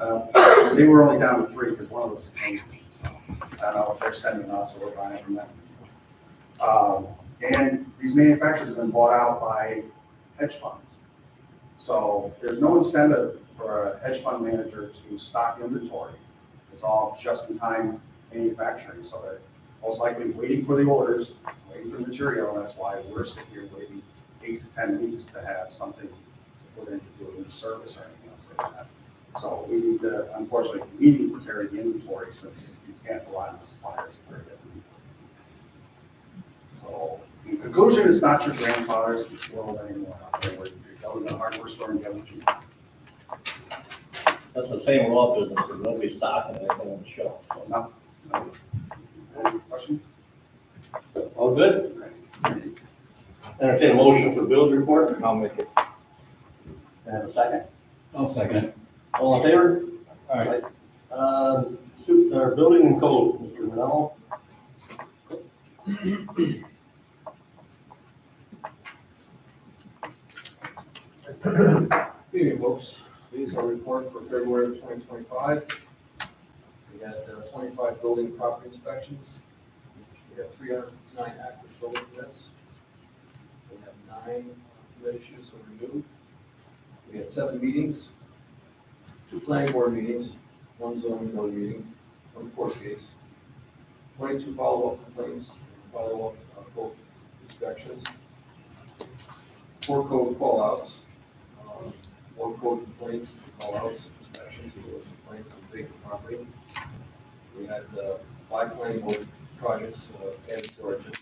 They were only down to 3 because one of those was closed. So I don't know if they're sending us or we're buying it from them. And these manufacturers have been bought out by hedge funds. So there's no incentive for a hedge fund manager to stock inventory. It's all just-in-time manufacturing. So they're most likely waiting for the orders, waiting for the material. And that's why we're sitting here waiting 8 to 10 weeks to have something to put into doing service or anything else like that. So we need to, unfortunately, we need to carry the inventory since you can't rely on the suppliers for it. So in conclusion, it's not your grandfather's world anymore. Where you go to the hardware store and get what you want. That's the same law business, there's nobody stocking anything on the shelf. So. No. Any questions? All good? Entertain a motion for build report. I'll make it. Can I have a second? I'll second it. All in favor? All right. Building and code, Mr. Manel. Good evening, folks. Here's our report for February of 2025. We had 25 building and property inspections. We have 309 active building permits. We have 9 permit issues that were renewed. We had 7 meetings, 2 planning board meetings, 1 zoning board meeting, 1 court case, 22 follow-up complaints, follow-up code inspections, 4 code call-outs, 1 code complaints, 2 call-outs, inspections, 2 complaints on vacant property. We had 5 planning board projects added to our agenda.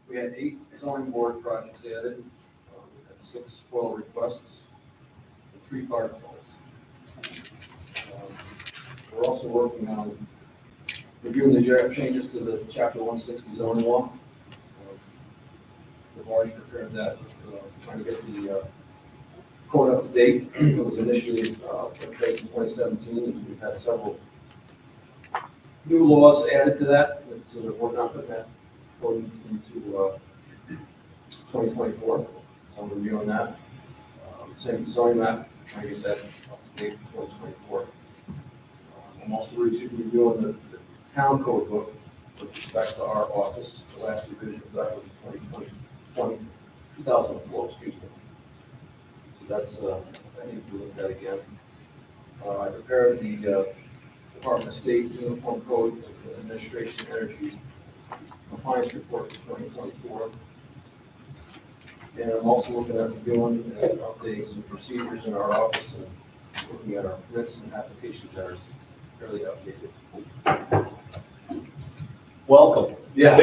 We had 8 zoning board projects added. We had 6 FOIL requests and 3 fire calls. We're also working on reviewing the changes to the Chapter 160 zoning law. We've already prepared that, trying to get the code up to date. It was initially put in place in 2017, and we've had several new laws added to that, so that we're not putting that code into 2024. So I'm reviewing that. Same zoning map, trying to get that up to date for 2024. I'm also reviewing the town code book with respect to our office. The last revision of that was 2004, excuse me. So that's, that needs to be looked at again. I prepared the Department of State Uniform Code and Administration Energy Compliance Report for 2024. And I'm also looking at reviewing and updating some procedures in our office and looking at our permits and applications that are fairly updated. Welcome. Yeah.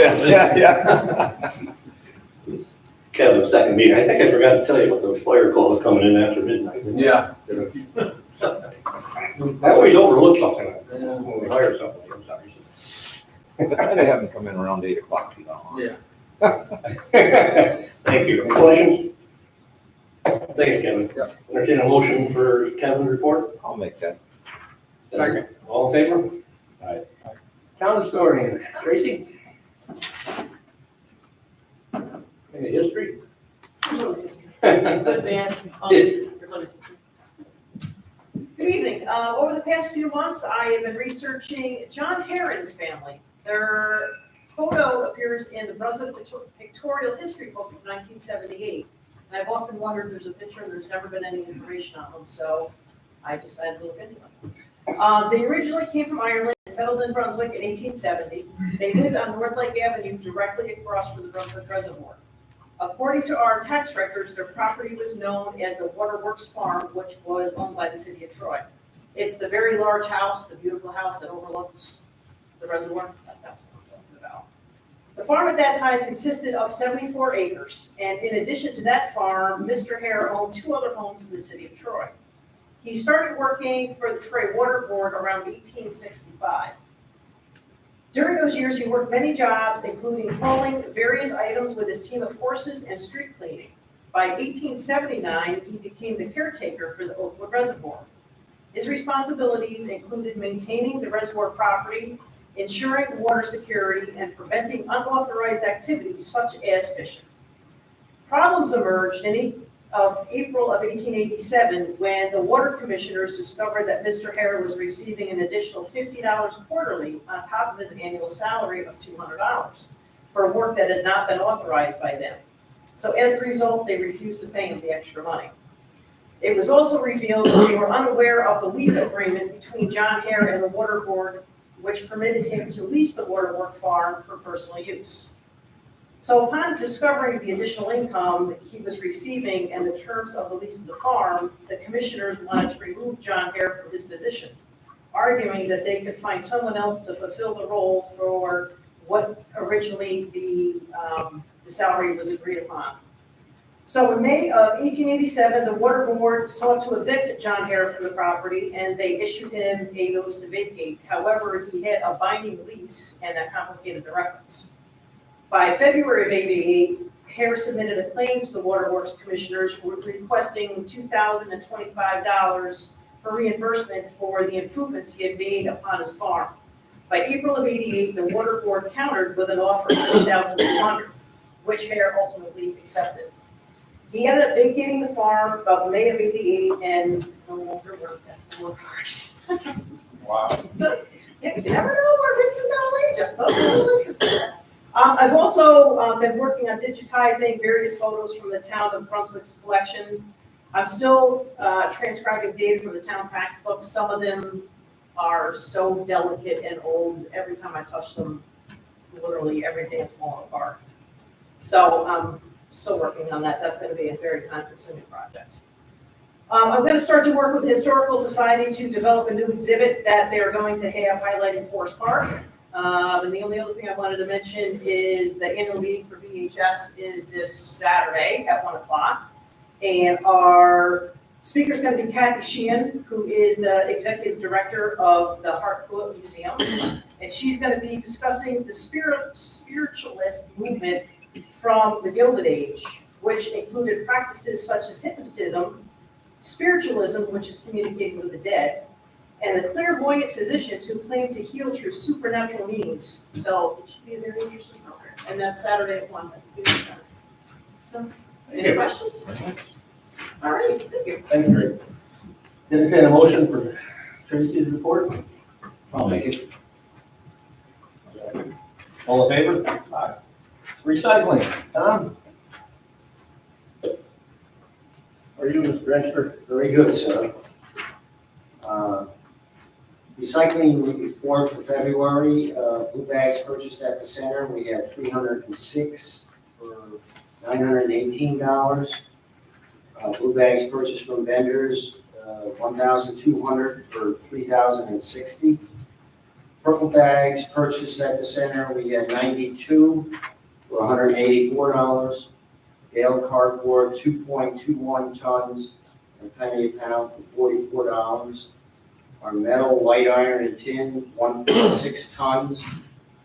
Kevin's second meeting. I think I forgot to tell you about those fire calls coming in after midnight. Yeah. I always overlook something when we hire somebody, I'm sorry. I had them come in around 8 o'clock. Yeah. Thank you. Any questions? Thanks, Kevin. Yep. Entertain a motion for Kevin's report. I'll make that. Second. All in favor? Aye. Town historian, Tracy? Any history? Good man. Good evening. Over the past few months, I have been researching John Heron's family. Their photo appears in the Brunswick Pictorial History Book of 1978. And I've often wondered, there's a picture and there's never been any information on them, so I decided to look into them. They originally came from Ireland and settled in Brunswick in 1870. They lived on North Lake Avenue directly across from the Brunswick Reservoir. According to our tax records, their property was known as the Waterworks Farm, which was owned by the city of Troy. It's the very large house, the beautiful house that overlooks the reservoir. That's what I'm talking about. The farm at that time consisted of 74 acres, and in addition to that farm, Mr. Hare owned 2 other homes in the city of Troy. He started working for the Troy Water Board around 1865. During those years, he worked many jobs, including hauling various items with his team of horses and street cleaning. By 1879, he became the caretaker for the Oakwood Reservoir. His responsibilities included maintaining the reservoir property, ensuring water security, and preventing unauthorized activities such as fishing. Problems emerged, and he of April of 1887, when the water commissioners discovered that Mr. Hare was receiving an additional $50 quarterly on top of his annual salary of $200 for work that had not been authorized by them. So as a result, they refused to pay him the extra money. It was also revealed that they were unaware of the lease agreement between John Hare and the water board, which permitted him to lease the waterwork farm for personal use. So upon discovering the additional income he was receiving and the terms of the lease of the farm, the commissioners wanted to remove John Hare from his position, arguing that they could find someone else to fulfill the role for what originally the salary was agreed upon. So in May of 1887, the water board sought to evict John Hare from the property, and they issued him a notice to vacate. However, he had a binding lease, and that complicated the reference. By February of '88, Hare submitted a claim to the Waterworks Commissioners requesting $2,025 for reimbursement for the improvements he had made upon his farm. By April of '88, the water board countered with an offer of $2,200, which Hare ultimately accepted. He ended up vacating the farm about May of '88 and no longer worked at the Waterworks. Wow. So you never know where history's gonna lead you. That's a little interesting. I've also been working on digitizing various photos from the town of Brunswick's collection. I'm still transcribing data from the town tax books. Some of them are so delicate and old, every time I touch them, literally everything is falling apart. So I'm still working on that. That's going to be a very time-consuming project. I'm going to start to work with the Historical Society to develop a new exhibit that they're going to have highlighting Forest Park. And the only other thing I wanted to mention is the annual meeting for VHS is this Saturday at 1 o'clock. And our speaker is going to be Kathy Sheehan, who is the executive director of the Hartford Museum. And she's going to be discussing the spiritualist movement from the Gilded Age, which included practices such as hypnotism, spiritualism, which is communicating with the dead, and the clairvoyant physicians who claim to heal through supernatural means. So it should be a very interesting program. And that's Saturday at 1 at the Community Center. So, any questions? All right, thank you. Thanks, Greg. Entertain a motion for Tracy's report. I'll make it. All in favor? Aye. Recycling, Tom? How are you, Mr. Drencher? Very good, sir. Recycling report for February, blue bags purchased at the center, we had 306 for $918. Blue bags purchased from vendors, 1,200 for $3,060. Purple bags purchased at the center, we had 92 for $184. Gale cardboard, 2.21 tons, and a penny a pound for $44. Our metal, white iron, and tin, 1.6 tons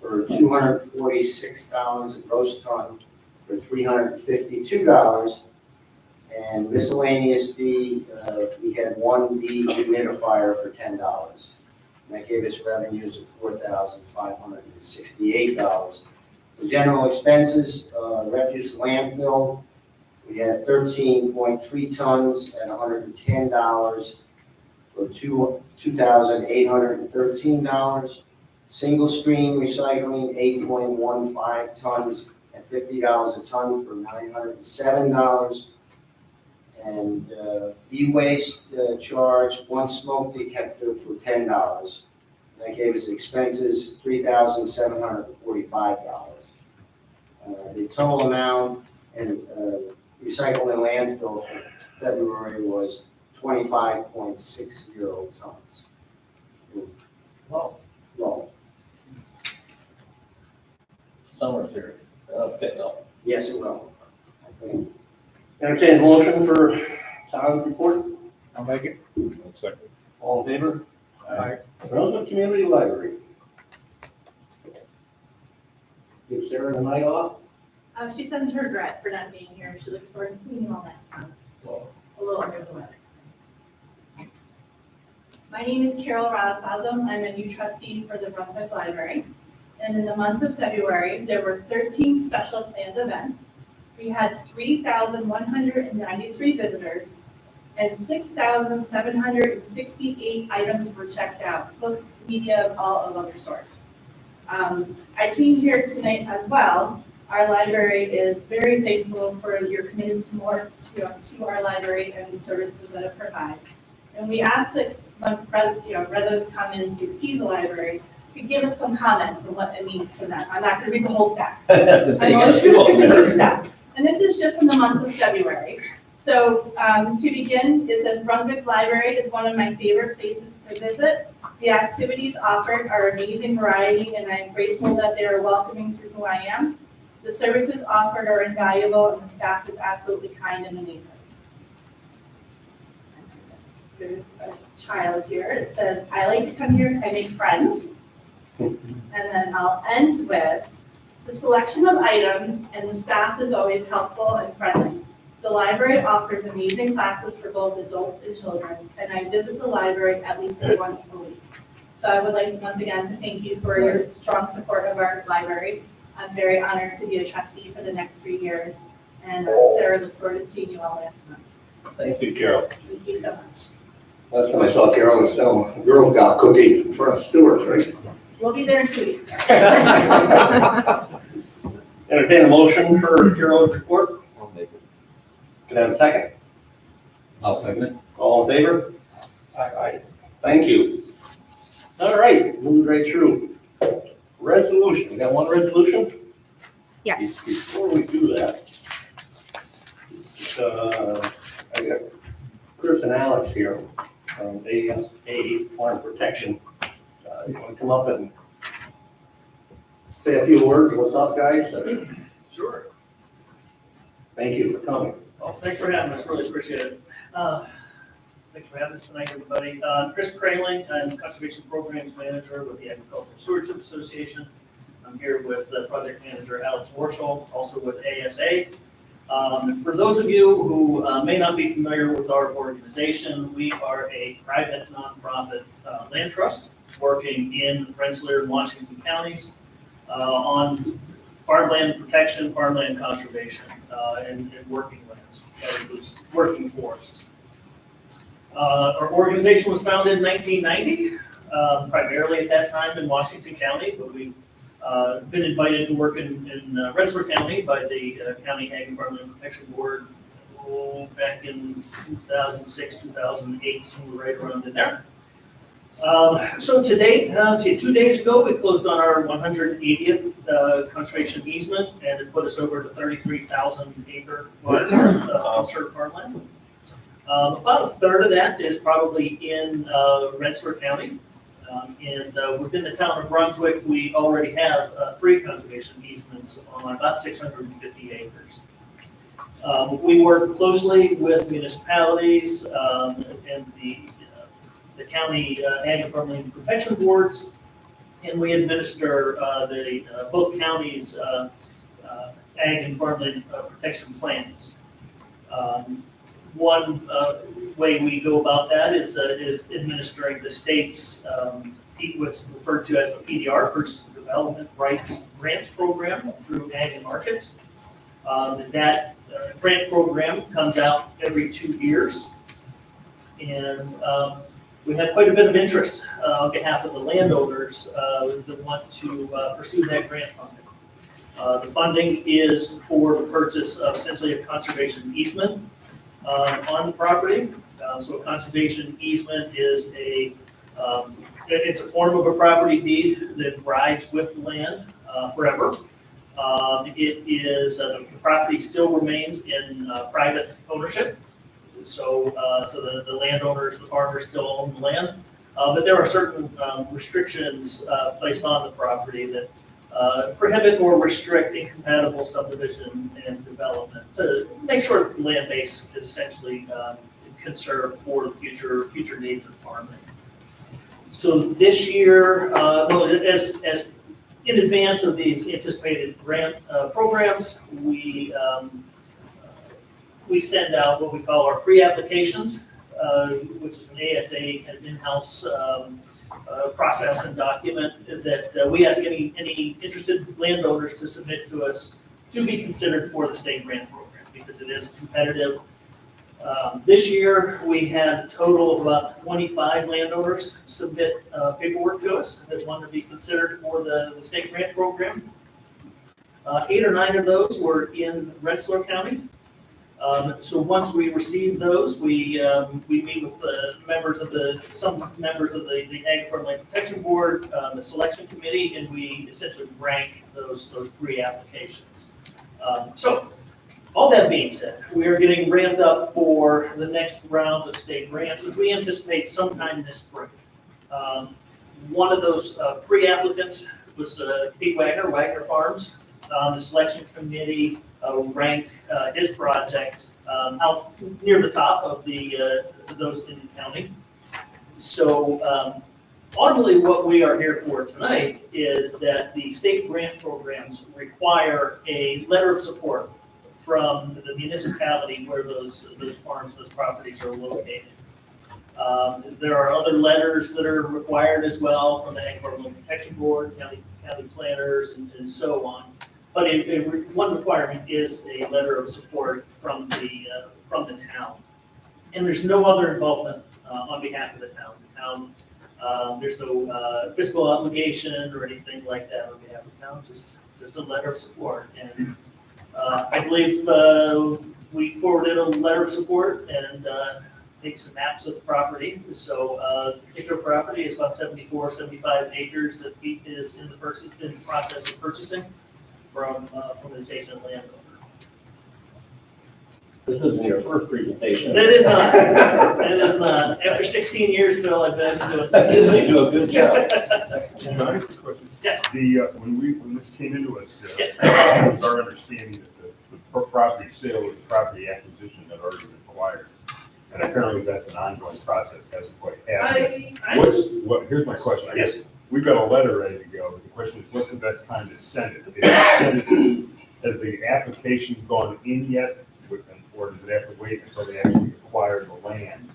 for $246, and roast ton for $352. And miscellaneous D, we had one D humidifier for $10. And that gave us revenues of $4,568. The general expenses, refuse landfill, we had 13.3 tons at $110 for $2,813. Single stream recycling, 8.15 tons at $50 a ton for $907. And e-waste charge, one smoke detector for $10. That gave us expenses, $3,745. The total amount in recycle and landfill for February was 25.60 tons. Low. Summer's here. Pick up. Yes, it will. Entertain a motion for Tom's report. I'll make it. One second. All in favor? Aye. Brunswick Community Library. Give Sarah the night off. She sends her regrets for not being here. She looks forward to seeing you all next month. A little under the weather. My name is Carol Rasmussen. I'm a new trustee for the Brunswick Library. And in the month of February, there were 13 special planned events. we had 3,193 visitors and 6,768 items were checked out, books, media, all of other sorts. I came here tonight as well. Our library is very thankful for your committed support to our library and the services that it provides. And we ask that when residents come in to see the library, to give us some comments on what it means to them. I'm not going to read the whole stack. I'm only going to read the first stack. And this is just from the month of February. So to begin, it says Brunswick Library is one of my favorite places to visit. The activities offered are amazing variety, and I'm grateful that they are welcoming to who I am. The services offered are invaluable, and the staff is absolutely kind and amazing. There's a child here. It says, I like to come here because I make friends. And then I'll end with, the selection of items and the staff is always helpful and friendly. The library offers amazing classes for both adults and children, and I visit the library at least once a week. So I would like once again to thank you for your strong support of our library. I'm very honored to be a trustee for the next 3 years, and Sarah looks forward to seeing you all next month. Thank you, Carol. Thank you so much. Last time I saw Carol was selling Girl Scout cookies in front of Stewart's, right? We'll be there in 2 weeks. Entertain a motion for Carol's report. I'll make it. Can I have a second? I'll second it. All in favor? Aye. Thank you. All right, moving right through. Resolution, we got one resolution? Yes. Before we do that, I got Chris and Alex here from ASA Farm Protection. You want to come up and say a few words? What's up, guys? Sure. Thank you for coming. Well, thanks for having us, really appreciate it. Thanks for having us tonight, everybody. Chris Kraling, I'm Conservation Programs Manager with the Agricultural Stewardship Association. I'm here with Project Manager Alex Warshall, also with ASA. For those of you who may not be familiar with our organization, we are a private nonprofit land trust working in Rensselaer and Washington counties on farmland protection, farmland conservation, and working lands, that includes working forests. Our organization was founded in 1990, primarily at that time in Washington County, but we've been invited to work in Rensselaer County by the County Ag and Farmland Protection Board back in 2006, 2008, somewhere right around in there. So to date, 2 days ago, we closed on our 180th conservation easement, and it put us over to 33,000 acre conserved farmland. About a third of that is probably in Rensselaer County. And within the town of Brunswick, we already have 3 conservation easements on about 650 acres. We work closely with municipalities and the county ag and farmland protection boards, and we administer both counties' ag and farmland protection plans. One way we go about that is administering the state's what's referred to as the PDR, Purchase and Development Rights Grants Program through Ag and Markets. That grant program comes out every 2 years, and we have quite a bit of interest on behalf of the landowners that want to pursue that grant funding. The funding is for the purchase of essentially a conservation easement on the property. So a conservation easement is it's a form of a property deed that rides with the land forever. It is, the property still remains in private ownership. So the landowners, the farmers still own the land. But there are certain restrictions placed on the property that prohibit or restrict incompatible subdivision and development to make sure that the land base is essentially conserved for the future needs of farming. So this year, as in advance of these anticipated grant programs, we send out what we call our pre-applications, which is an ASA kind of in-house process and document that we ask any interested landowners to submit to us to be considered for the state grant program because it is competitive. This year, we had a total of about 25 landowners submit paperwork to us that wanted to be considered for the state grant program. 8 or 9 of those were in Rensselaer County. So once we receive those, we meet with some members of the Ag Farmland Protection Board, the selection committee, and we essentially rank those 3 applications. So all that being said, we are getting ramped up for the next round of state grants, which we anticipate sometime this spring. One of those pre-applicants was Pete Wagner Farms. The selection committee ranked his project out near the top of those in the county. So ultimately, what we are here for tonight is that the state grant programs require a letter of support from the municipality where those farms, those properties are located. There are other letters that are required as well from the Ag Farmland Protection Board, county planners, and so on. But one requirement is a letter of support from the town. And there's no other involvement on behalf of the town. There's no fiscal obligation or anything like that on behalf of the town, just a letter of support. And I believe we forwarded a letter of support and take some maps of the property. So the particular property is about 75 acres that Pete is in the process of purchasing from the adjacent landowner. This isn't your first presentation. That is not. That is not. After 16 years, Phil, I've been doing something. You do a good job. Can I ask a question? Yes. When this came into us, Yes. it was our understanding that the property sale or the property acquisition had already been acquired. And apparently that's an ongoing process, hasn't quite happened. Here's my question, I guess, we've got a letter ready to go, but the question is, what's the best time to send it? Has the application gone in yet, or does it have to wait until they actually acquire the land?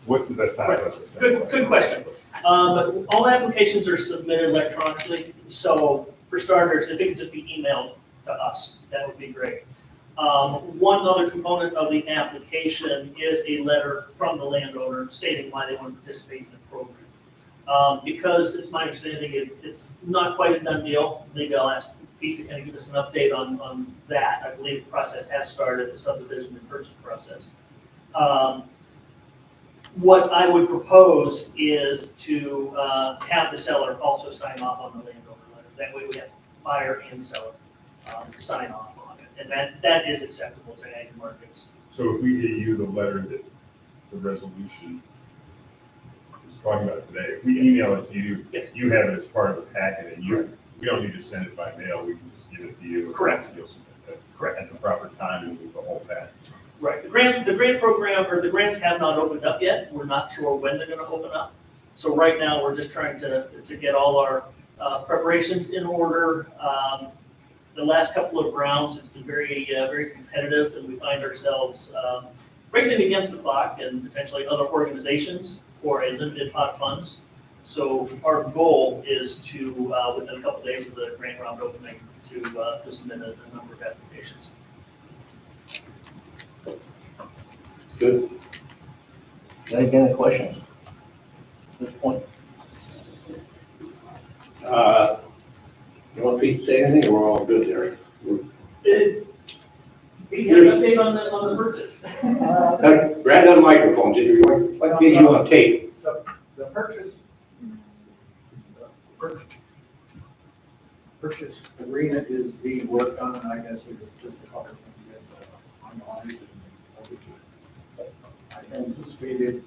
What's the best time for us to send it? Good question. All applications are submitted electronically, so for starters, if it could just be emailed to us, that would be great. One other component of the application is a letter from the landowner stating why they want to participate in the program. Because it's my understanding it's not quite a done deal, maybe I'll ask Pete to kind of give us an update on that. I believe the process has started, the subdivision and purchase process. What I would propose is to have the seller also sign off on the landowner letter. That way we have buyer and seller sign off on it. And that is acceptable to ag markets. So if we get you the letter that the resolution is talking about today, if we email it to you, Yes. you have it as part of the packet, and we don't need to send it by mail, we can just give it to you. Correct. You'll submit that at the proper time and with the whole packet. Right, the grant program, or the grants have not opened up yet. We're not sure when they're gonna open up. So right now, we're just trying to get all our preparations in order. The last couple of rounds, it's been very competitive, and we find ourselves racing against the clock and potentially other organizations for a limited pot of funds. So our goal is to, within a couple of days of the grant round opening, to submit a number of applications. Good. Any questions at this point? You want Pete to say anything, or we're all good there? Pete, have an update on the purchase? Grab that microphone, did you like get you on tape? The purchase agreement is being worked on, and I guess it was just a couple of things that online. I anticipated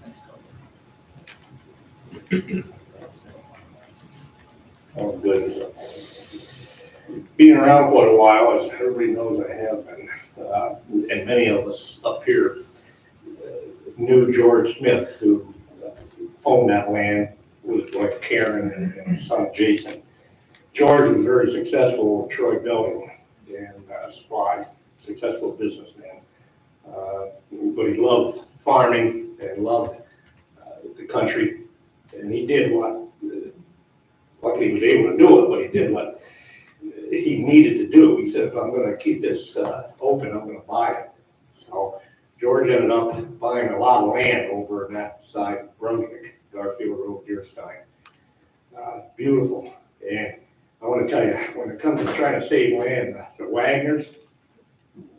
next couple. Oh, good. Being around quite a while, as everybody knows I have been, and many of us up here knew George Smith, who owned that land with his wife Karen and his son Jason. George was very successful with Troy Building and supplies, successful businessman. But he loved farming and loved the country, and he did what, luckily he was able to do it, but he did what he needed to do. He said, if I'm gonna keep this open, I'm gonna buy it. So George ended up buying a lot of land over on that side of Brunswick, Garfield Road, Deerstein. Beautiful. And I want to tell you, when it comes to trying to save land, the Wagners,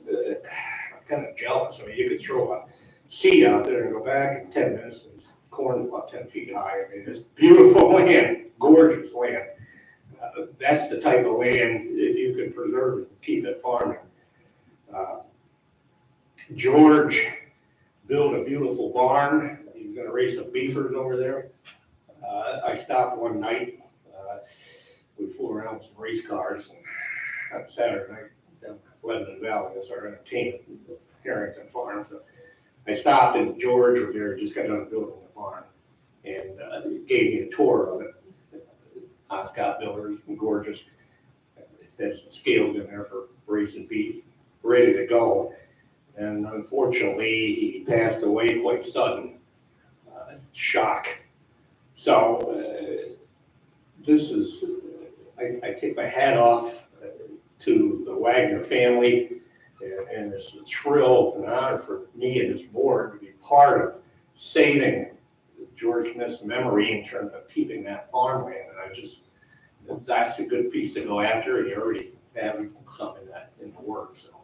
I'm kind of jealous. I mean, you could throw a seed out there and go back in 10 minutes and corn about 10 feet high. I mean, it's beautiful land, gorgeous land. That's the type of land if you can preserve it and keep it farming. George built a beautiful barn. He's going to raise some beefers over there. I stopped one night. We flew around with some race cars on Saturday night down Lebanon Valley. That's our entertainment with Harrington Farm. So I stopped and George was there, just got done building the barn, and he gave me a tour of it. Oscott builders, gorgeous. There's some scales in there for raising beef, ready to go. And unfortunately, he passed away quite sudden. Shock. So this is, I take my hat off to the Wagner family, and it's a thrill and an honor for me and this board to be part of saving George Smith's memory in terms of keeping that farmland. And that's a good piece to go after, and you already have some in the works, so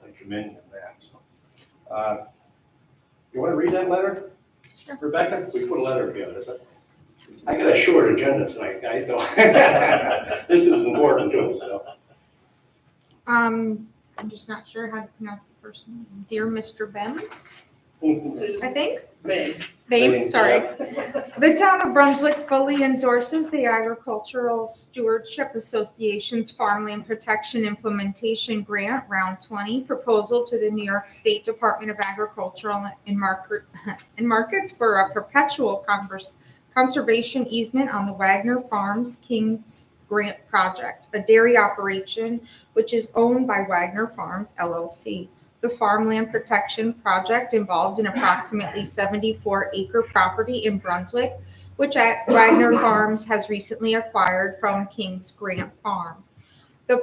I commend you on that. So, you want to read that letter? Sure. Rebecca, we put a letter together. So I got a short agenda tonight, guys, so this is important to us. So. I'm just not sure how to pronounce the first name. Dear Mr. Ben, I think. Babe, sorry. The town of Brunswick fully endorses the Agricultural Stewardship Association's Farmland Protection Implementation Grant Round 20 proposal to the New York State Department of Agriculture and Markets for a perpetual conservation easement on the Wagner Farms Kings Grant Project, a dairy operation which is owned by Wagner Farms, LLC. The Farmland Protection Project involves an approximately 74-acre property in Brunswick, which Wagner Farms has recently acquired from King's Grant Farm. The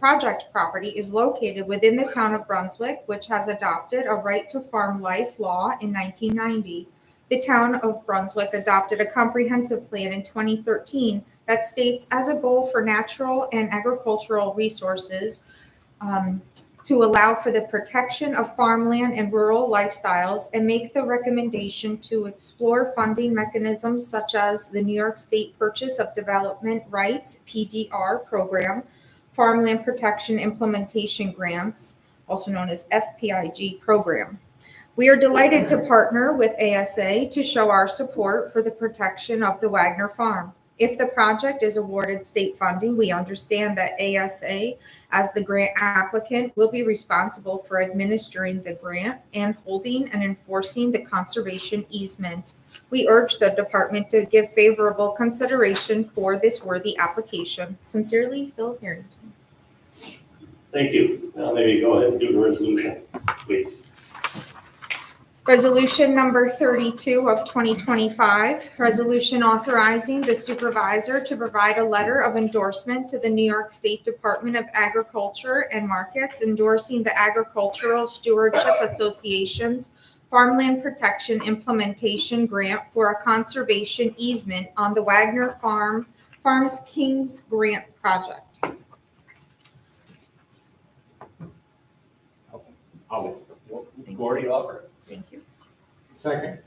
project property is located within the town of Brunswick, which has adopted a right to farm life law in 1990. The town of Brunswick adopted a comprehensive plan in 2013 that states as a goal for natural and agricultural resources to allow for the protection of farmland and rural lifestyles, and make the recommendation to explore funding mechanisms such as the New York State Purchase of Development Rights, PDR program, Farmland Protection Implementation Grants, also known as FPIG program. We are delighted to partner with ASA to show our support for the protection of the Wagner Farm. If the project is awarded state funding, we understand that ASA, as the grant applicant, will be responsible for administering the grant and holding and enforcing the conservation easement. We urge the department to give favorable consideration for this worthy application. Sincerely, Phil Harrington. Thank you. Now maybe go ahead and do the resolution, please. Resolution number 32 of 2025, resolution authorizing the supervisor to provide a letter of endorsement to the New York State Department of Agriculture and Markets endorsing the Agricultural Stewardship Association's Farmland Protection Implementation Grant for a conservation easement on the Wagner Farms Kings Grant Project. Gordy offer. Thank you. Second.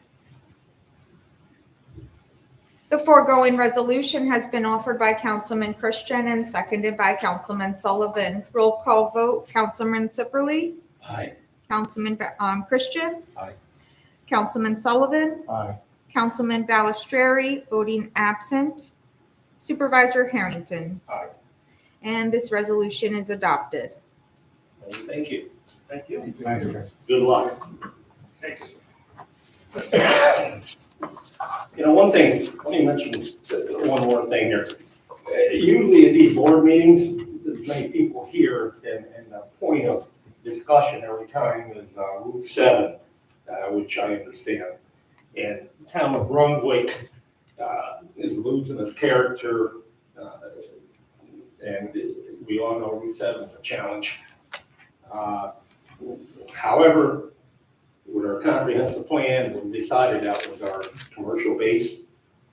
The foregoing resolution has been offered by Councilman Christian and seconded by Councilman Sullivan. Roll call vote, Councilman Sipperly. Aye. Councilman Christian. Aye. Councilman Sullivan. Aye. Councilman Balistrary, voting absent. Supervisor Harrington. Aye. And this resolution is adopted. Thank you. Thank you. Thanks, guys. Good luck. Thanks. You know, one thing, let me mention one more thing here. Usually at these board meetings, there's many people here, and the point of discussion every time is Route 7, which I understand. And the town of Brunswick is losing its character. and we all know Route 7 is a challenge. However, with our comprehensive plan, we decided that was our commercial base.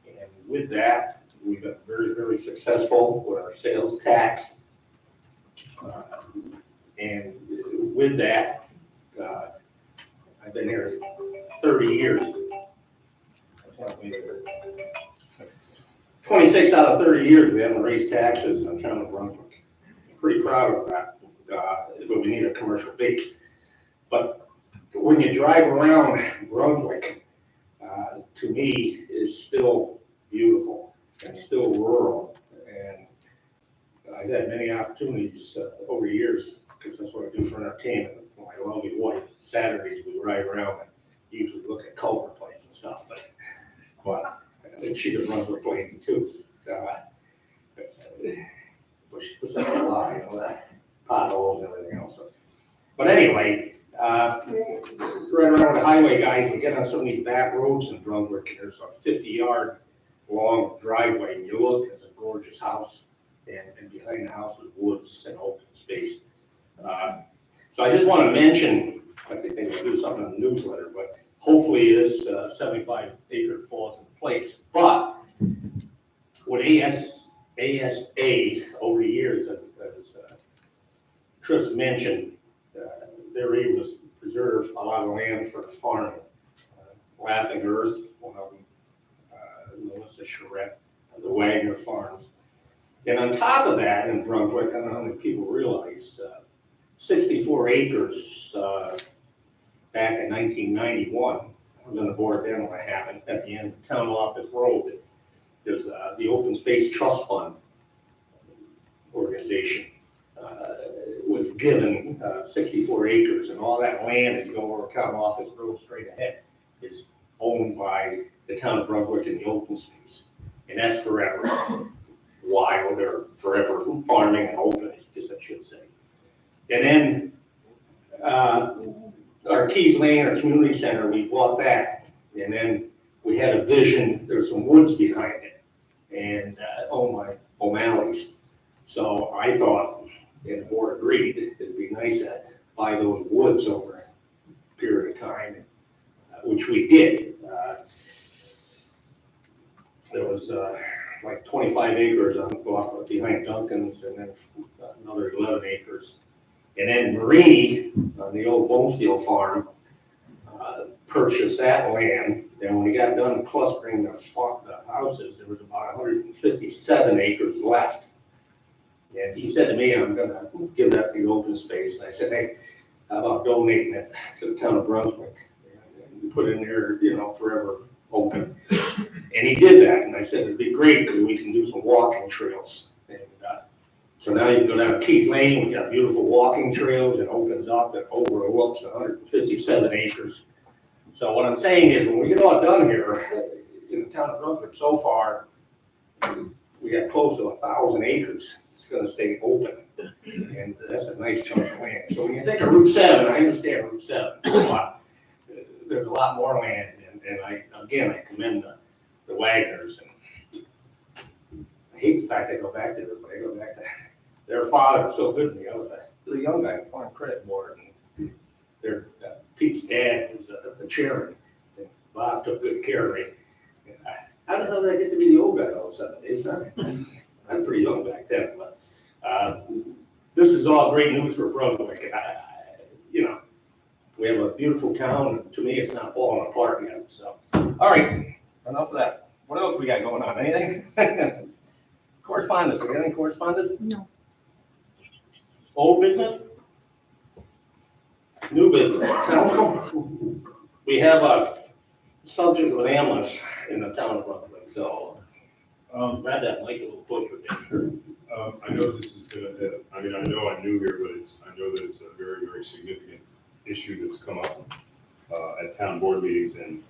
And with that, we've been very, very successful with our sales tax. And with that, I've been here 30 years. That's not me. 26 out of 30 years, we haven't raised taxes in town of Brunswick. Pretty proud of that, but we need a commercial base. But when you drive around Brunswick, to me, is still beautiful and still rural. And I've had many opportunities over years, because that's what I do for entertainment. With my lovely wife, Saturdays we ride around and usually look at culvert plates and stuff. But she's a Brunswick lady too. But she puts up a lot, you know, that potholes and everything else. But anyway, right around the highway, guys, we get on some of these back roads in Brunswick, and there's a 50-yard long driveway, and you look at a gorgeous house, and behind the house is woods and open space. So I just want to mention, I think they will do something in the newsletter, but hopefully this 75-acre falls into place. But with ASA over the years, as Chris mentioned, they're able to preserve a lot of land for farming. Laughing Earth, one of them, Melissa Charette, the Wagner Farms. And on top of that, in Brunswick, I don't know how many people realize, 64 acres back in 1991. I was on the board then when it happened, at the end of Town Office Road. There's the Open Space Trust Fund organization was given 64 acres, and all that land, as you go over Town Office Road straight ahead, is owned by the town of Brunswick in the open space. And that's forever. Wild, or forever farming and open, I guess I should say. And then our Keys Lane, our community center, we bought that. And then we had a vision, there's some woods behind it, and owned by O'Malley's. So I thought, and the board agreed, it'd be nice to buy those woods over a period of time, which we did. There was like 25 acres on the block behind Duncan's, and then another 11 acres. And then Marini, on the old Bonesteel farm, purchased that land. Then when we got done clustering the houses, there was about 157 acres left. And he said to me, I'm gonna give that the open space. And I said, hey, how about donating it to the town of Brunswick? And put in there, you know, forever open. And he did that, and I said, it'd be great, because we can do some walking trails. And so now you can go down Keys Lane, we got beautiful walking trails, it opens up, it overlooks 157 acres. So what I'm saying is, when we get all done here, in the town of Brunswick so far, we got close to 1,000 acres. It's gonna stay open, and that's a nice chunk of land. So when you think of Route 7, I understand Route 7, but there's a lot more land, and I commend the Wagners. And I hate the fact I go back to them, but I go back to their father was so good to me. I was a young guy on the Farm Credit Board, and their Pete's dad was the chairman. And Bob took good care of me. How the hell did I get to be the old guy all of a sudden? It's not, I'm pretty young back then, but this is all great news for Brunswick. You know, we have a beautiful town, and to me, it's not falling apart yet. So, all right, enough of that. What else we got going on? Anything? Correspondence? We got any correspondence? No. Old business? New business? Council? We have a subject of ambulance in the town of Brunswick, so grab that mic a little closer there. I know this is gonna, I mean, I know I'm new here, but I know that it's a very, very significant issue that's come up at town board meetings and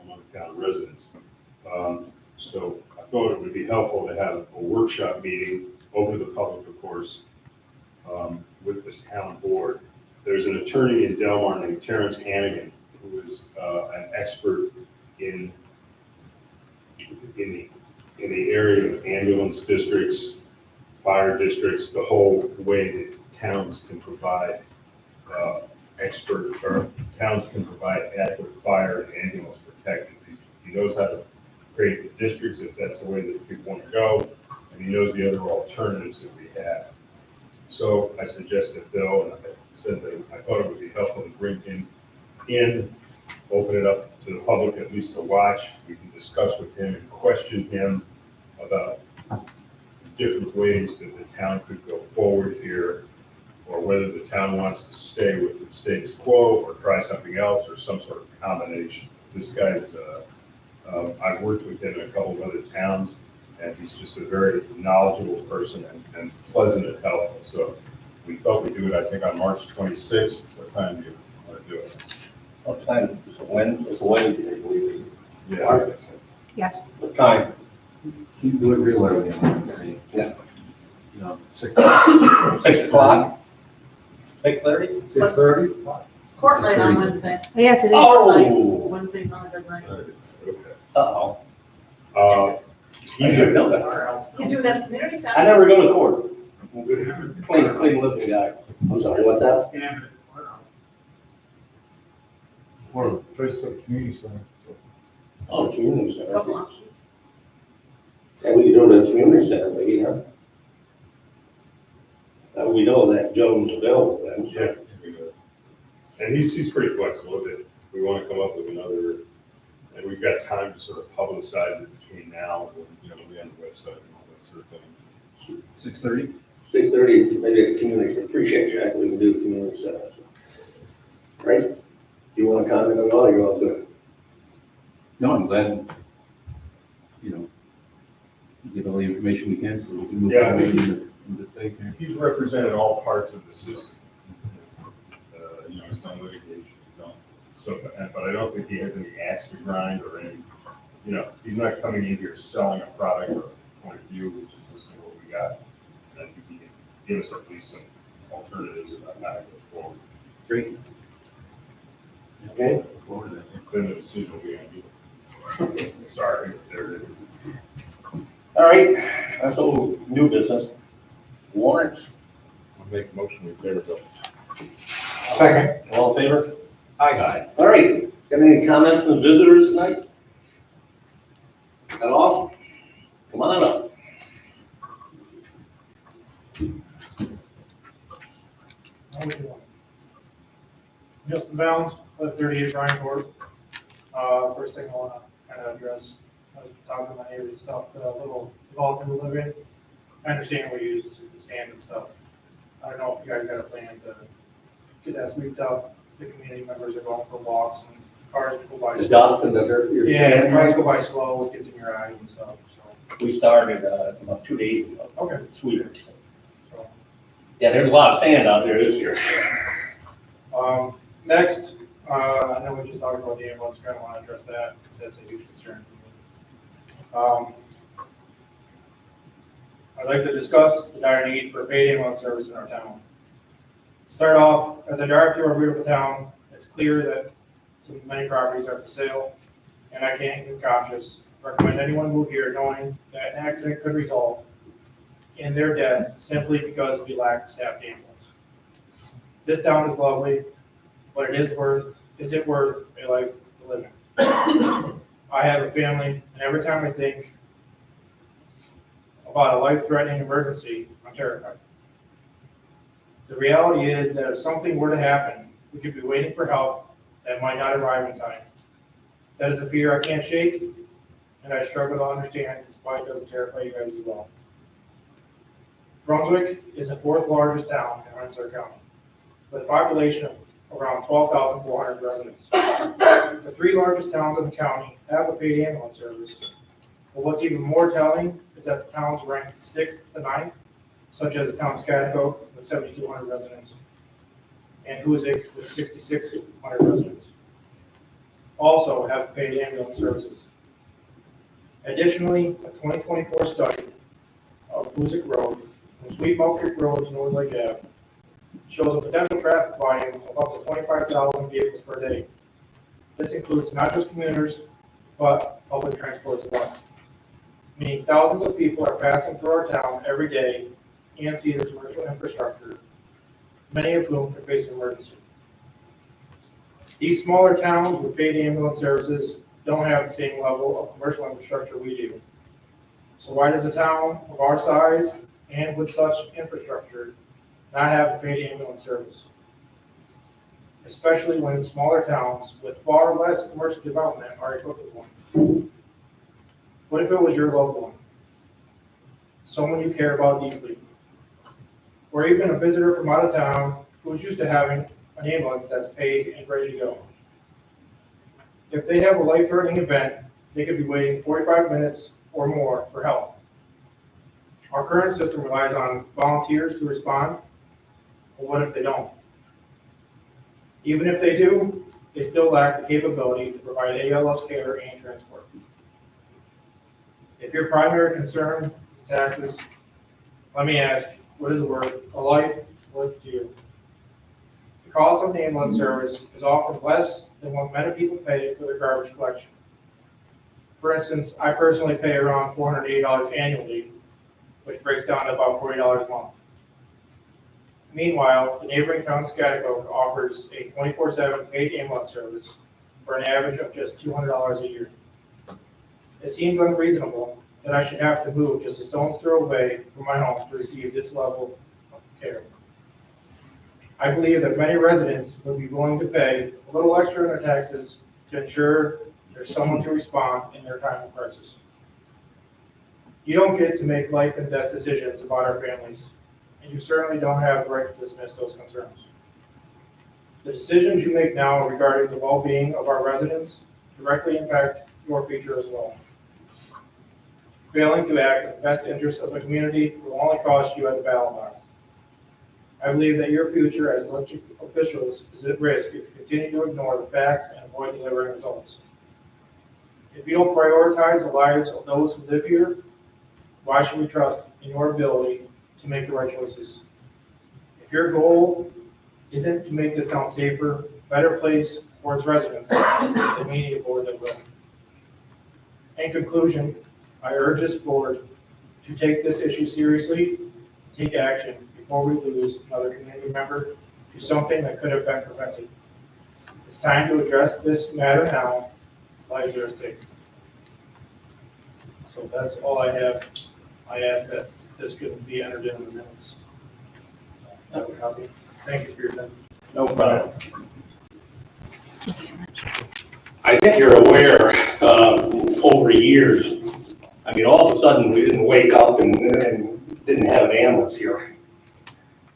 among town residents. So I thought it would be helpful to have a workshop meeting, open to the public, of course, with the town board. There's an attorney in Delmar named Terrence Hannigan, who is an expert in the area of ambulance districts, fire districts, the whole way that towns can provide towns can provide adequate fire and ambulance protection. He knows how to create the districts if that's the way that people want to go, and he knows the other alternatives that we have. So I suggested Phil, and I said that I thought it would be helpful to bring him in, open it up to the public at least to watch. We can discuss with him and question him about different ways that the town could go forward here, or whether the town wants to stay with the status quo or try something else or some sort of combination. This guy's, I've worked with him in a couple of other towns, and he's just a very knowledgeable person and pleasant and helpful. So we felt we'd do it, I think, on March 26th. What time do you want to do it? What time? It's a Wednesday, I believe. Yeah, I think so. Yes. What time? Keep do it real early on Wednesday. Yeah. You know, 6. 6 o'clock? 6:30? 6:30? It's court night on 6:30. Wednesday. Yes, it is. Oh. Wednesday's not a good night. Okay. Uh-oh. He's I a, didn't know that. You do it at the community I center? never go to court. I'm good. Clean living guy. I'm sorry, what that? Or Trace Community Center. So. Oh, community center. Couple options. And we could do it at the community center, maybe, huh? We know that Jones available then. yeah, we do. And he's pretty flexible if we want to come up with another, and we've got time to sort of publicize it between now and, we on the website and all that sort of thing. 6:30? 6:30, maybe at the community center. Appreciate you, Jack. We can do the community center. Right? Do you want to comment at all? You're all good. No, I'm glad, get all the information we can so we can move Yeah, I forward think in the faith here. He's represented all parts of the system. He's done litigation, but I don't think he has any axe to grind or any, he's not coming in here selling a product or a point of view, we're just listening to what we got. And he can give us at least some alternatives about how to go forward. Great. Okay. Look forward to that. Then the decision will be on you. Sorry, there it is. All right, that's all new business. Warrants, I'll make a motion in favor of it. Second. all in favor? Aye. All right, got any comments from visitors tonight? At all? Come on up. How we doing? Justin Bounds, 38 Bryan Court. First thing I want to kind of address, I was talking to my neighbors and stuff, the little development we live in. I understand we use sand and stuff. I don't know if you guys got a plan to get that sweeped up. The community members are going for walks and cars go by The slow. dust and the dirt, you're Yeah, saying? cars go by slow, it gets in your eyes and stuff, so. We started about 2 days ago. Okay. Sweeters. So, Yeah, there's a lot of sand out there this year. Next, I know we just talked about the ambulance, kind of want to address that, because that's a huge concern for me. I'd like to discuss the dire need for paid ambulance service in our town. Start off, as I drive through our beautiful town, it's clear that many properties are for sale, and I can't, in conscience, recommend anyone move here knowing that an accident could result in their death simply because we lack staffed ambulance. This town is lovely, but is it worth a life to live in? I have a family, and every time I think about a life-threatening emergency, I'm terrified. The reality is that if something were to happen, we could be waiting for help that might not arrive in time. That is a fear I can't shake, and I struggle to understand why it doesn't terrify you guys as well. Brunswick is the 4th largest town in Rensselaer County, with a population of around 12,400 residents. The 3 largest towns in the county have a paid ambulance service. But what's even more telling is that the towns ranked 6th to 9th, such as the town of Skydico with 7,200 residents, and Hoosick with 6,600 residents, also have paid ambulance services. Additionally, a 2024 study of Hoosick Road from Sweet Milk Creek Road to North Lake Ave shows a potential traffic volume of up to 25,000 vehicles per day. This includes not just commuters, but public transport as well. Meaning thousands of people are passing through our town every day and see the commercial infrastructure, many of whom could face an emergency. These smaller towns with paid ambulance services don't have the same level of commercial infrastructure we do. So why does a town of our size and with such infrastructure not have a paid ambulance service? Especially when smaller towns with far less commercial development are equipped with one. What if it was your loved one? Someone you care about deeply? Or even a visitor from out of town who is used to having an ambulance that's paid and ready to go. If they have a life-threatening event, they could be waiting 45 minutes or more for help. Our current system relies on volunteers to respond, but what if they don't? Even if they do, they still lack the capability to provide ALS care and transport. If your primary concern is taxes, let me ask, what is it worth, a life worth to you? The cost of the ambulance service is often less than what many people pay for their garbage collection. For instance, I personally pay around $480 annually, which breaks down to about $40 a month. Meanwhile, the neighboring town of Scottsdale offers a 24/7 paid ambulance service for an average of just $200 a year. It seems unreasonable that I should have to move just a stone's throw away from my home to receive this level of care. I believe that many residents would be willing to pay a little extra in their taxes to ensure there's someone to respond in their time of crisis. You don't get to make life and death decisions about our families, and you certainly don't have the right to dismiss those concerns. The decisions you make now regarding the well-being of our residents directly impact your future as well. Failing to act in the best interest of the community will only cost you at the ballot box. I believe that your future as elected officials is at risk if you continue to ignore the facts and avoid delivering results. If you don't prioritize the lives of those who live here, why should we trust in your ability to make the right choices? If your goal isn't to make this town safer, better place for its residents, then we need a board that will. In conclusion, I urge this board to take this issue seriously, take action before we lose another community member to something that could have been prevented. It's time to address this matter now. Lives are at stake. So that's all I have. I ask that this could be entered into the minutes. So, I have a copy. Thank you for your time. No problem. I think you're aware, over years, I mean, all of a sudden, we didn't wake up and didn't have an ambulance here.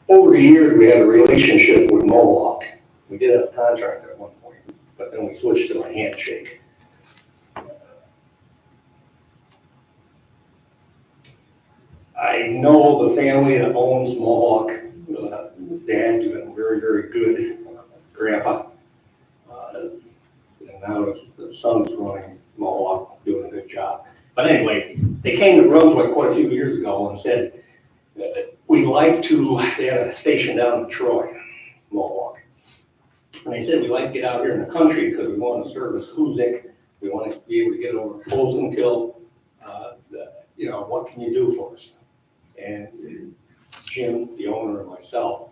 Over the years, we had a relationship with Mohawk. We did have a contract at one point, but then we switched to a handshake. I know the family that owns Mohawk. Dad's been very, very good, grandpa. And now the son's running Mohawk, doing a good job. But anyway, they came to Brunswick quite a few years ago and said, we'd like to, they had a station down in Troy, Mohawk. And they said, we'd like to get out here in the country because we want to service Hoosick. We want to be able to get over Posenkill. What can you do for us? And Jim, the owner, and myself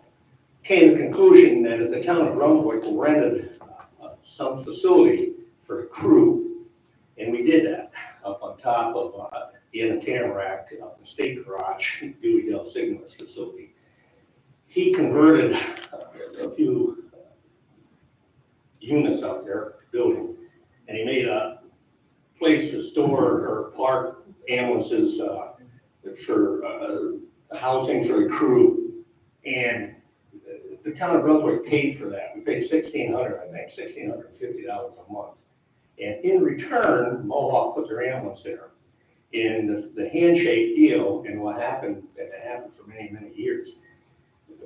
came to the conclusion that if the town of Brunswick rented some facility for the crew, and we did that up on top of the end of Tamarack, up in the State Garage, Dewey Del Sigma's facility. He converted a few units out there, building, and he made a place to store or park ambulances for housing for the crew. And the town of Brunswick paid for that. We paid $1,650 a month. And in return, Mohawk put their ambulance there. In the handshake deal, and what happened, and it happened for many, many years,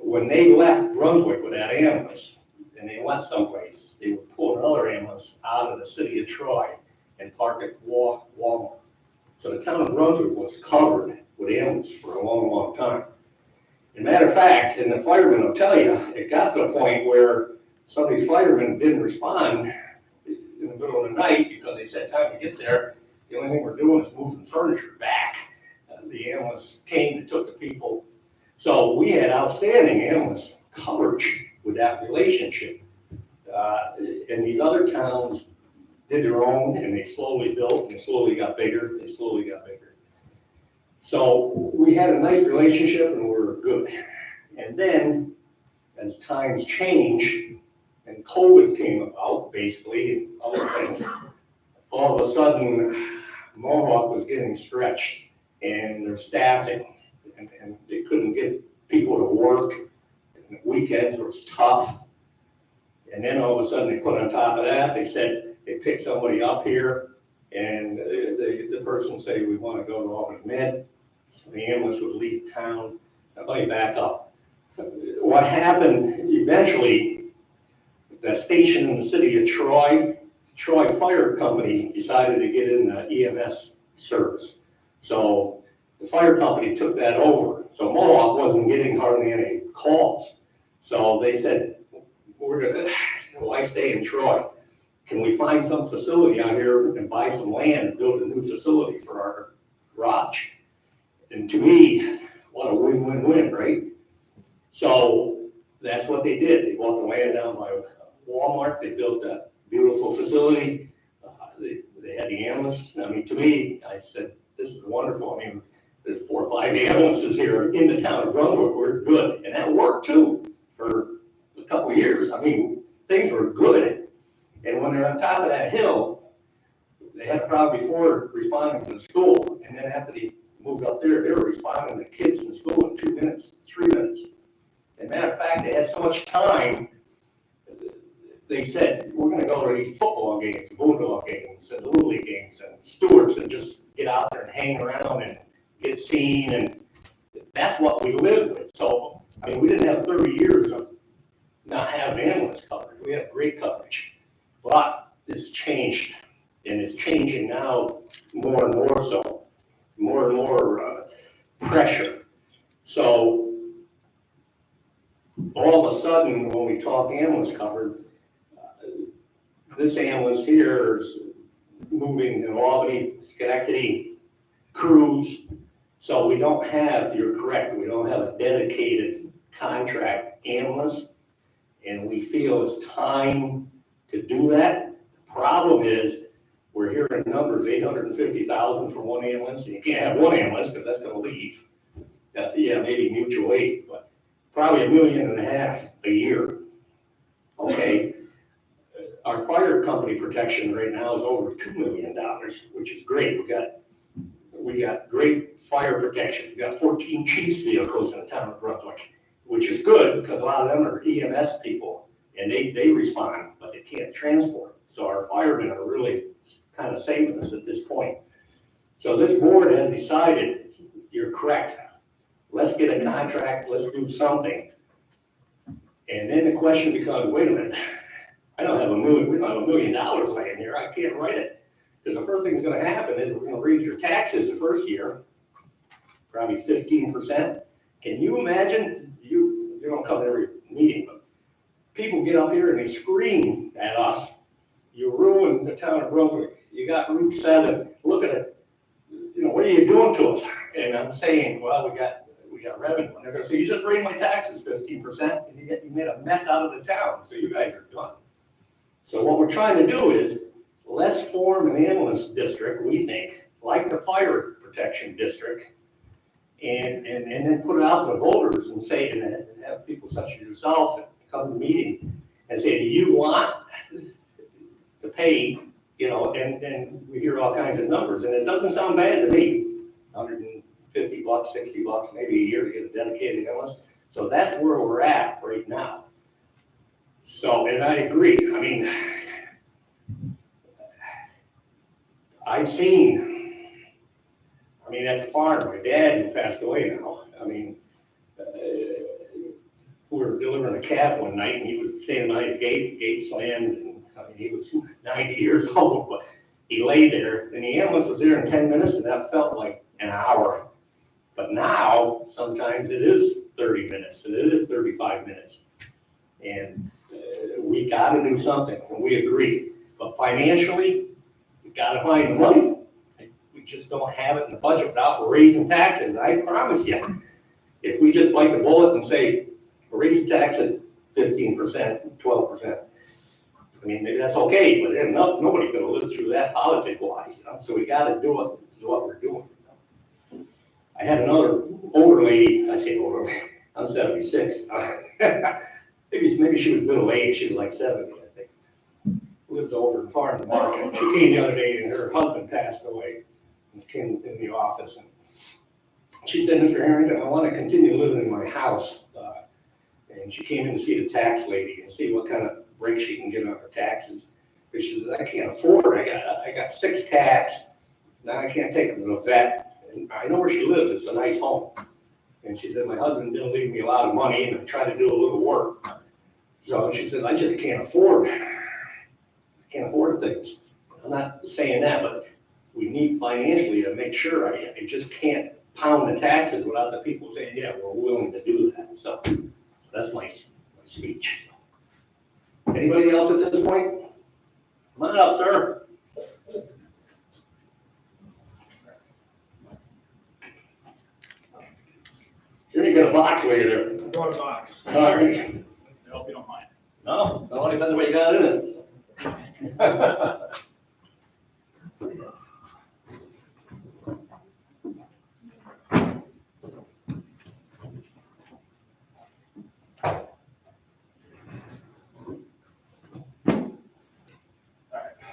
when they left Brunswick with that ambulance, and they went someplace, they would pull another ambulance out of the city of Troy and park at Walmart. So the town of Brunswick was covered with ambulance for a long, long time. As a matter of fact, and the firemen will tell you, it got to the point where some of these firemen didn't respond in the middle of the night because they said, time to get there. The only thing we're doing is moving furniture back. The ambulance came and took the people. So we had outstanding ambulance coverage with that relationship. And these other towns did their own, and they slowly built, and they slowly got bigger, they slowly got bigger. So we had a nice relationship and we were good. And then, as times change, and COVID came about, basically, and other things, all of a sudden, Mohawk was getting stretched, and their staffing, and they couldn't get people to work, and the weekends was tough. And then all of a sudden, they put on top of that, they said, they picked somebody up here, and the person said, we want to go to Albany Med. So the ambulance would leave town. Let me back up. What happened eventually, the station in the city of Troy Fire Company decided to get in the EMS service. So the fire company took that over. So Mohawk wasn't getting hardly any calls. So they said, why stay in Troy? Can we find some facility out here and buy some land and build a new facility for our garage? And to me, what a win-win-win, right? So that's what they did. They bought the land down by Walmart. They built a beautiful facility. They had the ambulance. I mean, to me, I said, this is wonderful. I mean, there's 4 or 5 ambulances here in the town of Brunswick. We're good. And that worked too for a couple of years. I mean, things were good. And when they're on top of that hill, they had a problem before responding to the school. And then after they moved up there, they were responding to kids in school in 2 minutes, 3 minutes. As a matter of fact, they had so much time, they said, we're gonna go to these football games, Bulldog games, and Little League games, and Stewart's, and just get out there and hang around and get seen, and that's what we lived with. So, I mean, we didn't have 30 years of not having ambulance coverage. We have great coverage. But it's changed, and it's changing now more and more so, more and more pressure. So all of a sudden, when we talk ambulance covered, this ambulance here is moving in Albany, Schenectady, Cruz. So we don't have, you're correct, we don't have a dedicated contract ambulance, and we feel it's time to do that. The problem is, we're hearing numbers, 850,000 for one ambulance, and you can't have one ambulance because that's gonna leave. Yeah, maybe mutual aid, but probably $1.5 million a year. Okay, our fire company protection right now is over $2 million, which is great. We got great fire protection. We got 14 chiefs vehicles in the town of Brunswick, which is good because a lot of them are EMS people, and they respond, but they can't transport. So our firemen are really kind of saving us at this point. So this board has decided, you're correct, let's get a contract, let's do something. And then the question becomes, wait a minute, we don't have $1 million laying here, I can't write it. Because the first thing that's gonna happen is we're gonna raise your taxes the first year, probably 15%. Can you imagine, you don't come to every meeting, but people get up here and they scream at us, you ruined the town of Brunswick, you got Route 7, look at it, what are you doing to us? And I'm saying, well, we got revenue. And they're gonna say, you just raised my taxes 15%, and you made a mess out of the town, so you guys are done. So what we're trying to do is, let's form an ambulance district, we think, like the fire protection district, and then put it out to the voters and say, and have people such as yourself come to the meeting and say, do you want to pay, and we hear all kinds of numbers, and it doesn't sound bad to me, $150, $60 maybe a year to get a dedicated ambulance. So that's where we're at right now. So, and I agree, I mean, I've seen, at the farm, my dad who passed away now, we were delivering a calf one night and he was standing by the gate slammed, and he was 90 years old, but he lay there and the ambulance was there in 10 minutes and that felt like an hour. But now, sometimes it is 30 minutes and it is 35 minutes. And we gotta do something, and we agree. But financially, we gotta find the money. We just don't have it in the budget without raising taxes. I promise you, If we just bite the bullet and say, raise the tax at 15%, 12%, I mean, maybe that's okay, but then nobody's gonna live through that politic-wise, you know, so we gotta do what we're doing. I had another older lady, I say older, I'm 76. Maybe she was middle aged, she was like 70, I think. Lived over in Farmland Market. She came the other day and her husband passed away. And she came in the office and she said, Mr. Harrington, I want to continue living in my house. And she came in to see the tax lady and see what kind of break she can get on her taxes. But she says, I can't afford it. I got 6 cats. Now I can't take them to the vet. And I know where she lives. It's a nice home. And she said, my husband didn't leave me a lot of money and I try to do a little work. So she said, I just can't afford things. I'm not saying that, but we need financially to make sure I just can't pound the taxes without the people saying, yeah, we're willing to do that. So that's my speech. Anybody else at this point? Come on up, sir. Here you got a box way there. I'm going to box. All right. I hope you don't mind. No, only depends what you got in it.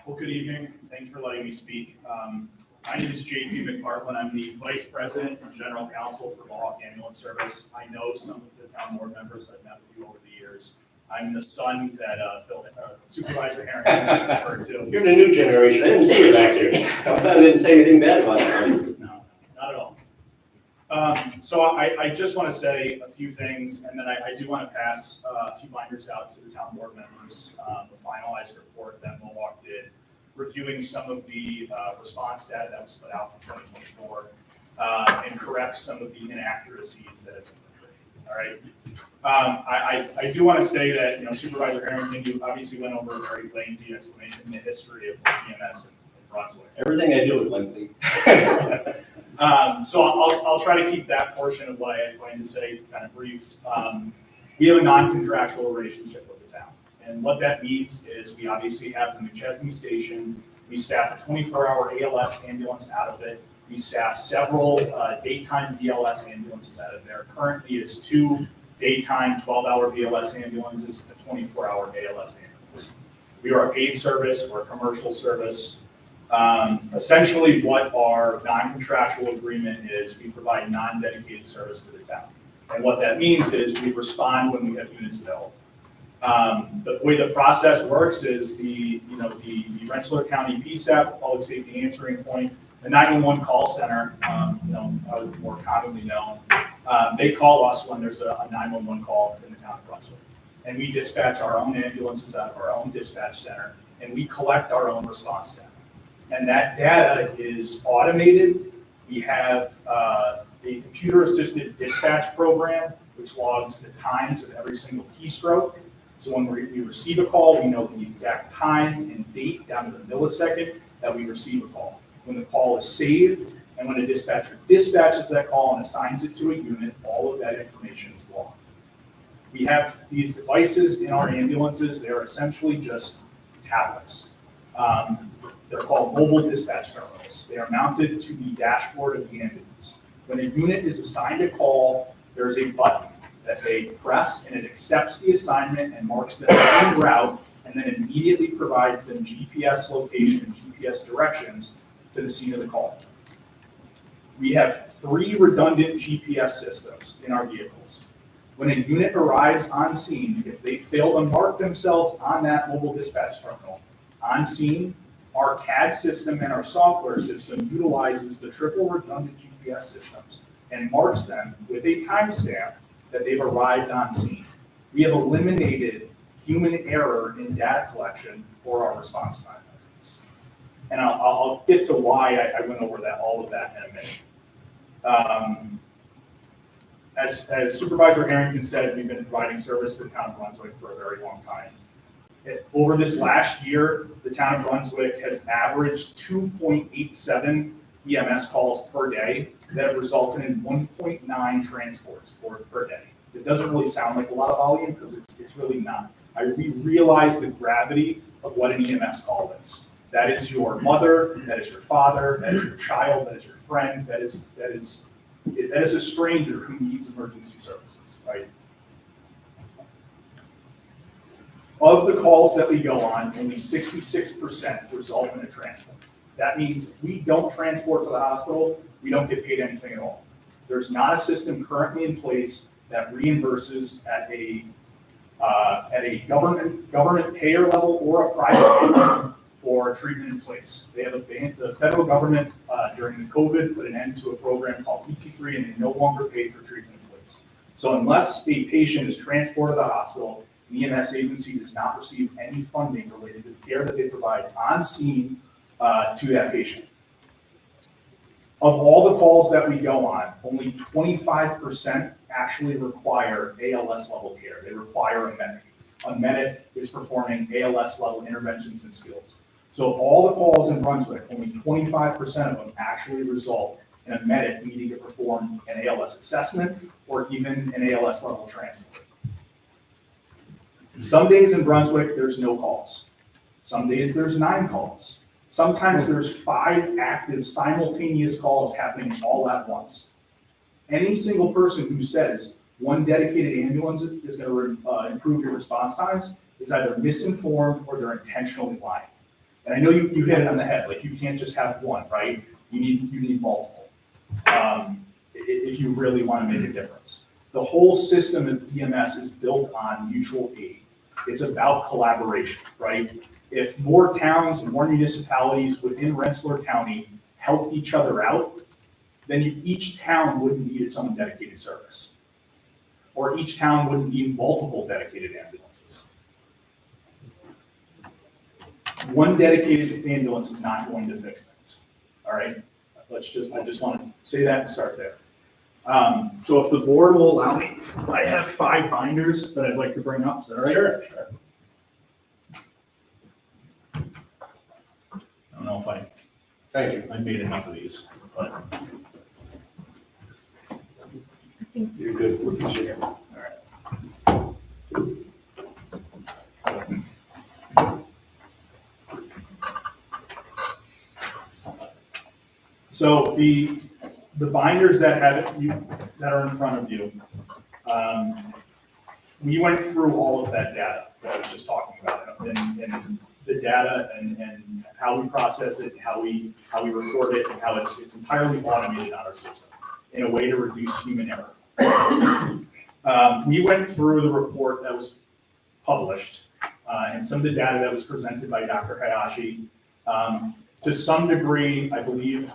Well, good evening. Thank you for letting me speak. My name is J.P. McPartland. I'm the Vice President and General Counsel for Mohawk Ambulance Service. I know some of the town board members. I've met with you over the years. I'm the son that Supervisor Harrington just referred to. You're the new generation. I didn't see you back there. I didn't say anything bad about you. No, not at all. So I just want to say a few things, and then I do want to pass a few binders out to the town board members, the finalized report that Mohawk did, reviewing some of the response data that was put out for 2024, and correct some of the inaccuracies that have been portrayed. All right. I do want to say that, Supervisor Harrington, you obviously went over a very lengthy explanation in the history of EMS in Brunswick. Everything I do is lengthy. So I'll try to keep that portion of what I had planned to say kind of brief. We have a non-contractual relationship with the town. And what that means is we obviously have the McChesney station. We staff a 24-hour ALS ambulance out of it. We staff several daytime BLS ambulances out of there. Currently, it's 2 daytime 12-hour BLS ambulances and a 24-hour ALS ambulance. We are a paid service. We're a commercial service. Essentially, what our non-contractual agreement is, we provide non-dedicated service to the town. And what that means is we respond when we have units available. The way the process works is the Rensselaer County PSAP, Public Safety Answering Point, the 911 call center, how it's more commonly known, they call us when there's a 911 call in the town of Brunswick. And we dispatch our own ambulances out of our own dispatch center, and we collect our own response data. And that data is automated. We have a computer-assisted dispatch program, which logs the times of every single keystroke. So when we receive a call, we know the exact time and date down to the millisecond that we receive a call. When the call is saved, and when a dispatcher dispatches that call and assigns it to a unit, all of that information is logged. We have these devices in our ambulances. They are essentially just tablets. They're called mobile dispatch terminals. They are mounted to the dashboard of the ambulance. When a unit is assigned a call, there is a button that they press, and it accepts the assignment and marks them en route, and then immediately provides them GPS location and GPS directions to the scene of the call. We have 3 redundant GPS systems in our vehicles. When a unit arrives on scene, if they fail to mark themselves on that mobile dispatch terminal on scene, our CAD system and our software system utilizes the triple redundant GPS systems and marks them with a timestamp that they've arrived on scene. We have eliminated human error in data collection for our response time measures. And I'll get to why I went over all of that in a minute. As Supervisor Harrington said, we've been providing service to the town of Brunswick for a very long time. Over this last year, the town of Brunswick has averaged 2.87 EMS calls per day that have resulted in 1.9 transports per day. It doesn't really sound like a lot of volume because it's really not. We realize the gravity of what an EMS call is. That is your mother, that is your father, that is your child, that is your friend, that is a stranger who needs emergency services, right? Of the calls that we go on, only 66% result in a transport. That means if we don't transport to the hospital, we don't get paid anything at all. There's not a system currently in place that reimburses at a government payer level or a private payer level for treatment in place. They have the federal government during the COVID put an end to a program called PT3, and they no longer pay for treatment in place. So unless a patient is transported to the hospital, the EMS agency does not receive any funding related to the care that they provide on scene to that patient. Of all the calls that we go on, only 25% actually require ALS level care. They require a medic. A medic is performing ALS level interventions and skills. So of all the calls in Brunswick, only 25% of them actually result in a medic needing to perform an ALS assessment or even an ALS level transport. Some days in Brunswick, there's no calls. Some days there's 9 calls. Sometimes there's 5 active simultaneous calls happening all at once. Any single person who says one dedicated ambulance is going to improve your response times is either misinformed or they're intentionally lying. And I know you hit it on the head, like you can't just have one, right? You need multiple if you really want to make a difference. The whole system of EMS is built on mutual aid. It's about collaboration, right? If more towns and more municipalities within Rensselaer County helped each other out, then each town wouldn't need its own dedicated service. Or each town wouldn't need multiple dedicated ambulances. One dedicated ambulance is not going to fix things, all right? I just want to say that and start there. So if the board will allow me, I have 5 binders that I'd like to bring up. Is that all right? Sure. I don't know if I made enough of these, but. You're good with the chair. All right. So the binders that are in front of you, we went through all of that data that I was just talking about, and the data and how we process it, how we record it, and how it's entirely automated on our system in a way to reduce human error. We went through the report that was published and some of the data that was presented by Dr. Hayashi. To some degree, I believe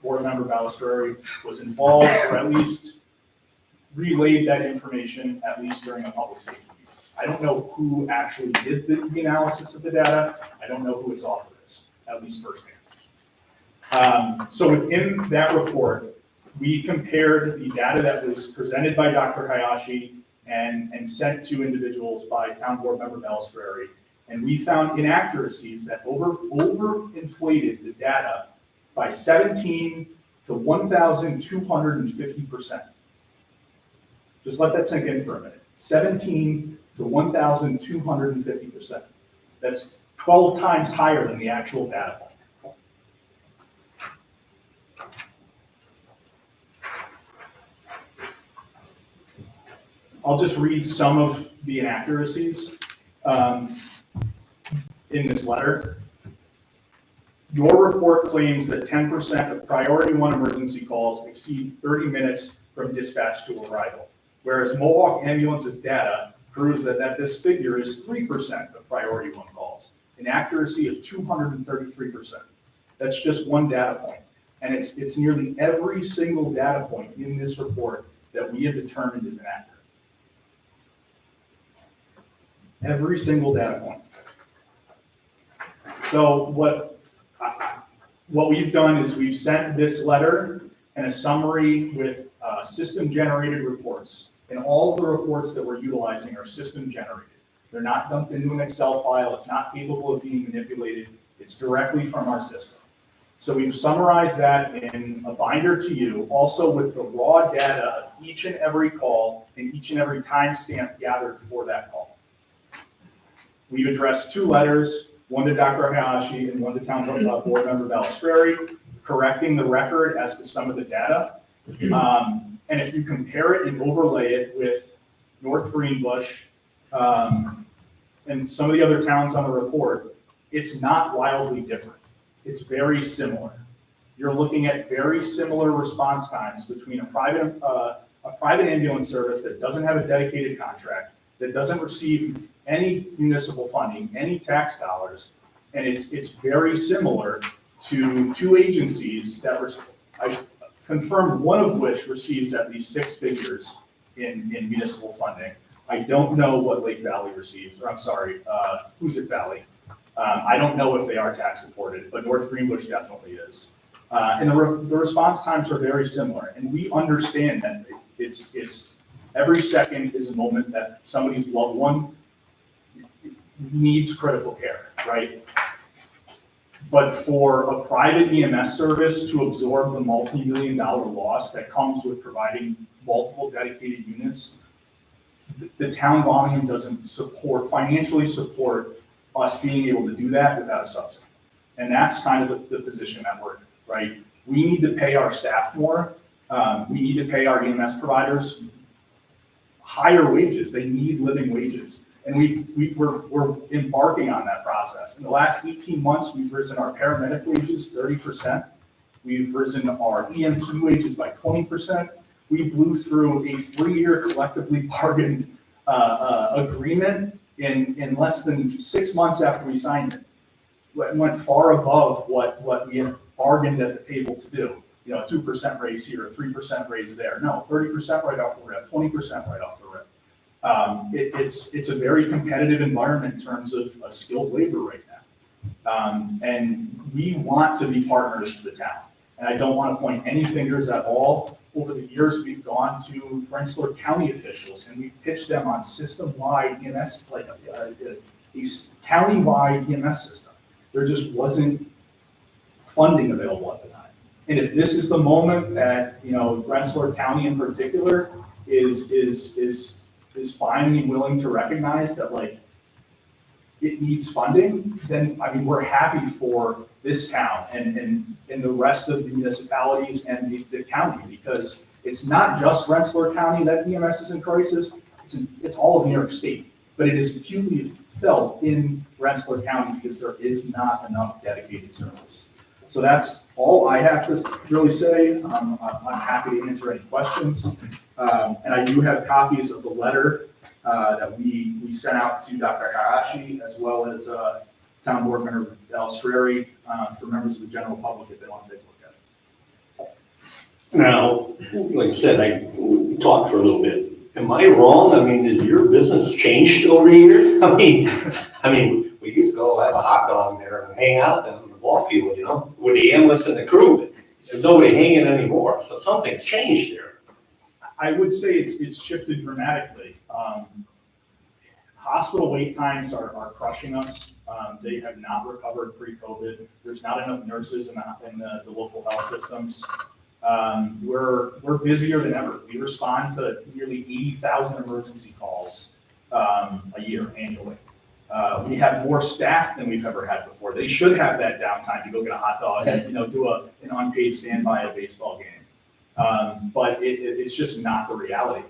Board Member Balistreri was involved or at least relayed that information, at least during a public safety meeting. I don't know who actually did the analysis of the data. I don't know who its author is, at least firsthand. So within that report, we compared the data that was presented by Dr. Hayashi and sent to individuals by Town Board Member Balistreri, and we found inaccuracies that overinflated the data by 17 to 1,250%. Just let that sink in for a minute. 17 to 1,250%. That's 12 times higher than the actual data point. I'll just read some of the inaccuracies in this letter. Your report claims that 10% of priority 1 emergency calls exceed 30 minutes from dispatch to arrival, whereas Mohawk Ambulance's data proves that this figure is 3% of priority 1 calls, an accuracy of 233%. That's just one data point. And it's nearly every single data point in this report that we have determined is inaccurate. Every single data point. So what we've done is we've sent this letter and a summary with system-generated reports. And all of the reports that we're utilizing are system-generated. They're not dumped into an Excel file. It's not capable of being manipulated. It's directly from our system. So we've summarized that in a binder to you, also with the raw data of each and every call and each and every timestamp gathered for that call. We've addressed 2 letters, one to Dr. Hayashi and one to Town Board Member Balistreri, correcting the record as to some of the data. And if you compare it and overlay it with North Greenbush and some of the other towns on the report, it's not wildly different. It's very similar. You're looking at very similar response times between a private ambulance service that doesn't have a dedicated contract, that doesn't receive any municipal funding, any tax dollars, and it's very similar to 2 agencies that were, I confirmed one of which receives at least 6 figures in municipal funding. I don't know what Lake Valley receives, or I'm sorry, Hoosick Valley. I don't know if they are tax supported, but North Greenbush definitely is. And the response times are very similar, and we understand that it's every second is a moment that somebody's loved one needs critical care, right? But for a private EMS service to absorb the multi-million-dollar loss that comes with providing multiple dedicated units, the town volume doesn't financially support us being able to do that without a subsidy. And that's kind of the position that we're in, right? We need to pay our staff more. We need to pay our EMS providers higher wages. They need living wages. And we're embarking on that process. In the last 18 months, we've risen our paramedic wages 30%. We've risen our EMT wages by 20%. We blew through a 3-year collectively bargained agreement in less than 6 months after we signed it. It went far above what we had bargained at the table to do. You know, a 2% raise here, a 3% raise there. No, 30% right off the rip, 20% right off the rip. It's a very competitive environment in terms of skilled labor right now. And we want to be partners to the town. And I don't want to point any fingers at all. Over the years, we've gone to Rensselaer County officials and we've pitched them on system-wide EMS, like a county-wide EMS system. There just wasn't funding available at the time. And if this is the moment that, you know, Rensselaer County in particular is finally willing to recognize that, like, it needs funding, then, I mean, we're happy for this town and the rest of the municipalities and the county, because it's not just Rensselaer County that EMS is in crisis, it's all of New York State. But it is acutely felt in Rensselaer County because there is not enough dedicated service. So that's all I have to really say. I'm happy to answer any questions. And I do have copies of the letter that we sent out to Dr. Hayashi, as well as Town Board Member Balistreri, for members of the general public if they want to take a look at it. Now, like I said, we talked for a little bit. Am I wrong? I mean, has your business changed over the years? I mean, we used to go have a hot dog there and hang out down in the ball field, you know, with the ambulance and the crew. There's nobody hanging anymore, so something's changed there. I would say it's shifted dramatically. Hospital wait times are crushing us. They have not recovered pre-COVID. There's not enough nurses in the local health systems. We're busier than ever. We respond to nearly 80,000 emergency calls a year annually. We have more staff than we've ever had before. They should have that downtime to go get a hot dog and, you know, do an unpaid standby at a baseball game. But it's just not the reality.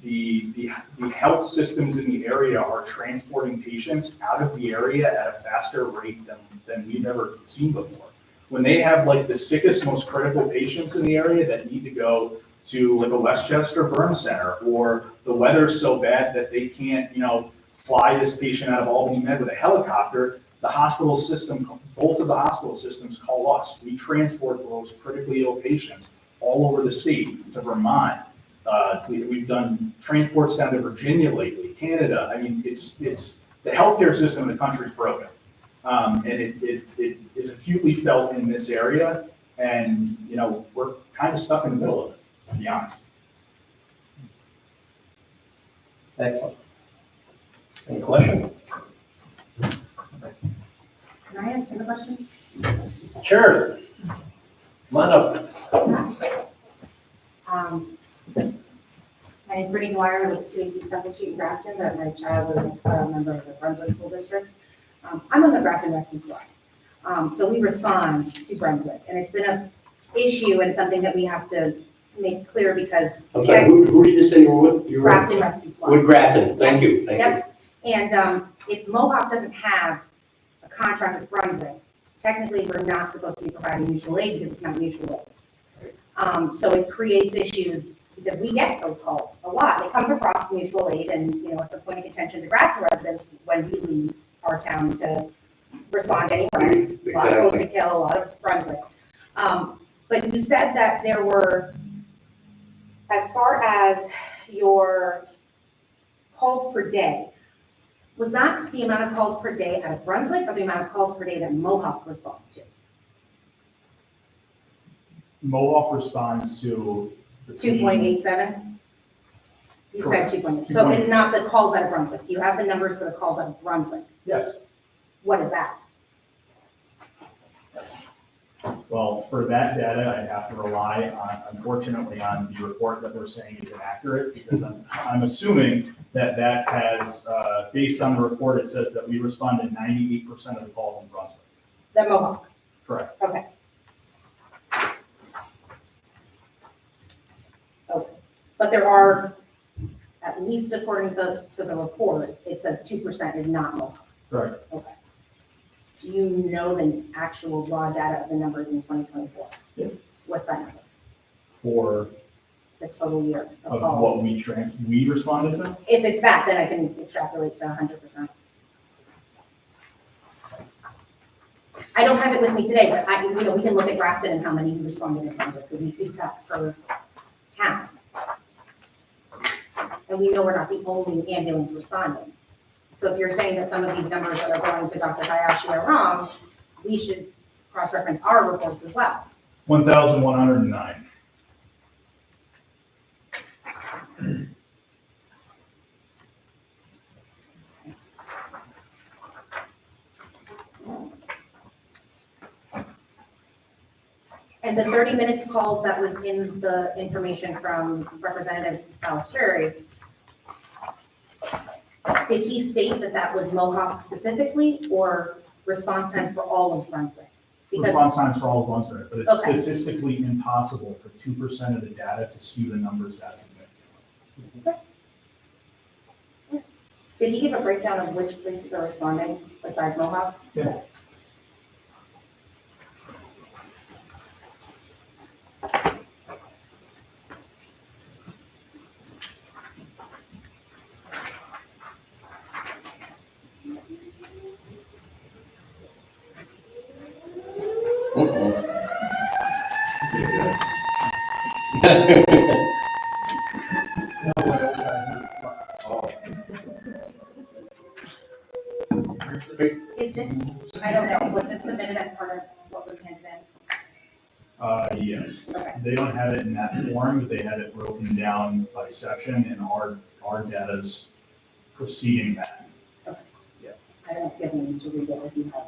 The health systems in the area are transporting patients out of the area at a faster rate than we've ever seen before. When they have, like, the sickest, most critical patients in the area that need to go to, like, a Westchester Burn Center, or the weather's so bad that they can't, you know, fly this patient out of Albany Med with a helicopter, the hospital system, both of the hospital systems call us. We transport those critically ill patients all over the state to Vermont. We've done transports down to Virginia lately, Canada. I mean, it's the healthcare system in the country is broken. And it is acutely felt in this area, and, you know, we're kind of stuck in the middle of it, to be honest. Excellent. Any question? Can I ask him a question? Sure. Come on up. My name is Brittany Dwyer, I live at 218 Central Street in Grafton, but my child is a member of the Brunswick School District. I'm on the Grafton Rescue Squad. So we respond to Brunswick, and it's been an issue and something that we have to make clear because. I'm sorry, who did you say you were with? You were Grafton Rescue Squad. with Grafton, thank you, thank you. Yep. And if Mohawk doesn't have a contract with Brunswick, technically we're not supposed to be providing mutual aid because it's not mutual aid. So it creates issues because we get those calls a lot. It comes across mutual aid and, you know, it's a point of contention to Grafton residents when we leave our town to respond anywhere else. A lot of folks to kill, a lot of Brunswick. But you said that there were, as far as your calls per day, was that the amount of calls per day out of Brunswick or the amount of calls per day that Mohawk responds to? Mohawk responds to. 2.87? You said Correct. 2.8. So it's not the calls out of Brunswick. Do you have the numbers for the calls out of Brunswick? Yes. What is that? Well, for that data, I have to rely on, unfortunately, on the report that they're saying is inaccurate, because I'm assuming that has, based on the report, it says that we respond to 98% of the calls in Brunswick. The Mohawk? Correct. Okay. Okay. But there are, at least according to the report, it says 2% is not Mohawk. Right. Okay. Do you know the actual raw data of the numbers in 2024? Yeah. What's that number? For The total year of of calls? what we responded to? If it's that, then I can extrapolate to 100%. I don't have it with me today, but we can look at Grafton and how many we responded in Brunswick, because we keep that per town. And we know we're not the only ambulance responding. So if you're saying that some of these numbers that are going to Dr. Hayashi are wrong, we should cross-reference our reports as well. 1,109. And the 30 minutes calls that was in the information from Representative Balistreri, did he state that that was Mohawk specifically or response times for all of Brunswick? Because Response times for all of Brunswick, but it's Okay. statistically impossible for 2% of the data to skew the numbers that significantly. did he give a breakdown of which places are responding besides Mohawk? Yeah. Is this, I don't know, was this submitted as part of what was handed in? Yes. Okay. They don't have it in that form, but they had it broken down by section, and our data's preceding that. I don't give me to read it if you have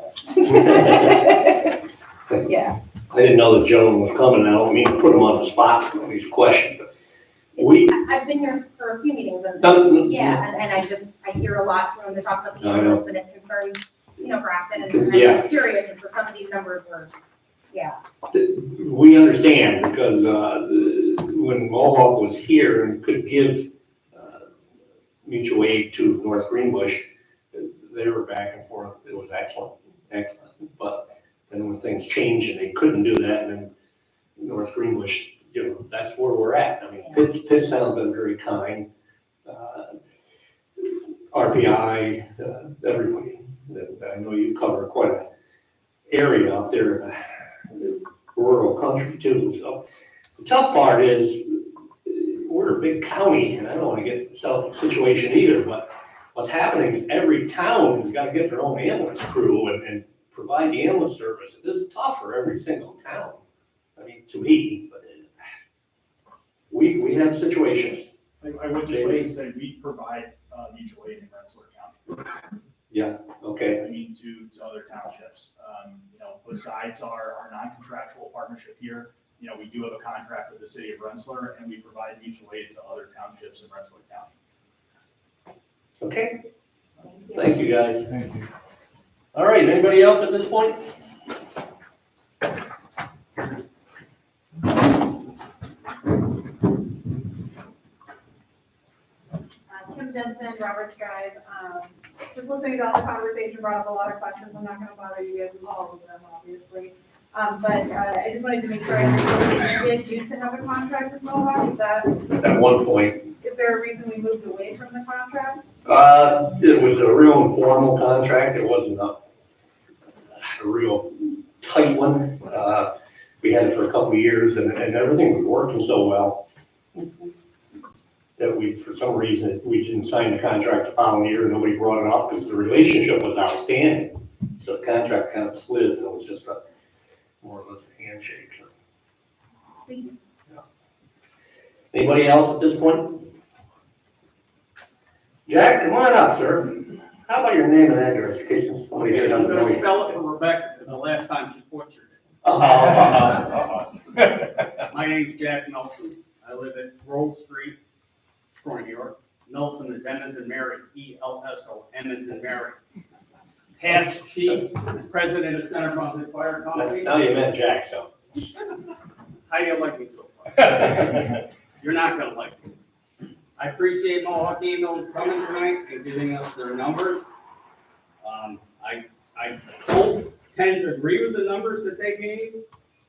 it. Yeah. I didn't know the gentleman was coming, I don't mean to put him on the spot with these questions, but I've been here for a few meetings and, yeah, and I hear a lot when they talk about the I know. ambulance and it concerns, Grafton, and I'm Yeah. just curious, and so some of these numbers were, yeah. we understand because when Mohawk was here and could give mutual aid to North Greenbush, they were back and forth. It was excellent. But then when things changed and they couldn't do that, and then North Greenbush, that's where we're at. I mean, Pitt Sound's been very kind. RPI, everybody. I know you cover quite an area up there in the rural country too. So the tough part is we're a big county, and I don't want to get myself in a situation either, but what's happening is every town has got to get their own ambulance crew and provide the ambulance service. It is tough for every single town. I mean, to me, but we have situations. I would just like to say we provide mutual aid in Rensselaer County. Yeah, okay. I mean, to other townships. You know, besides our non-contractual partnership here, you know, we do have a contract with the city of Rensselaer, and we provide mutual aid to other townships in Rensselaer County. Okay, thank you, guys. Thank you. All right, anybody else at this point? Kim Jensen, Roberts Drive. Just listening to all the conversation brought up a lot of questions. I'm not gonna bother you guys with all of them, obviously. But I just wanted to make sure I understood, you did used to have a contract with Mohawk, At one point, is there a reason we moved away from the contract? it was a real informal contract. It wasn't a real tight one. We had it for a couple of years and everything was working so well that we, for some reason, we didn't sign the contract the following year. Nobody brought it up because the relationship was outstanding. So the contract kind of slid and it was just more or less a handshake. So. Yeah. Anybody else at this point? Jack, come on up, sir. How about your name and address in case somebody here doesn't know you? Spell it for Rebecca, it's the last time she butchered it. My name's Jack Nelson. I live at Grove Street, Troy, New York. Nelson is M as in Mary, E-L-S-O, M as in Mary. Past chief, president of Center Brunswick Fire Company. Now you met Jack, so. How do you like me so far? You're not gonna like me. I appreciate Mohawk Ambulance coming tonight and giving us their numbers. I don't tend to agree with the numbers that they gave,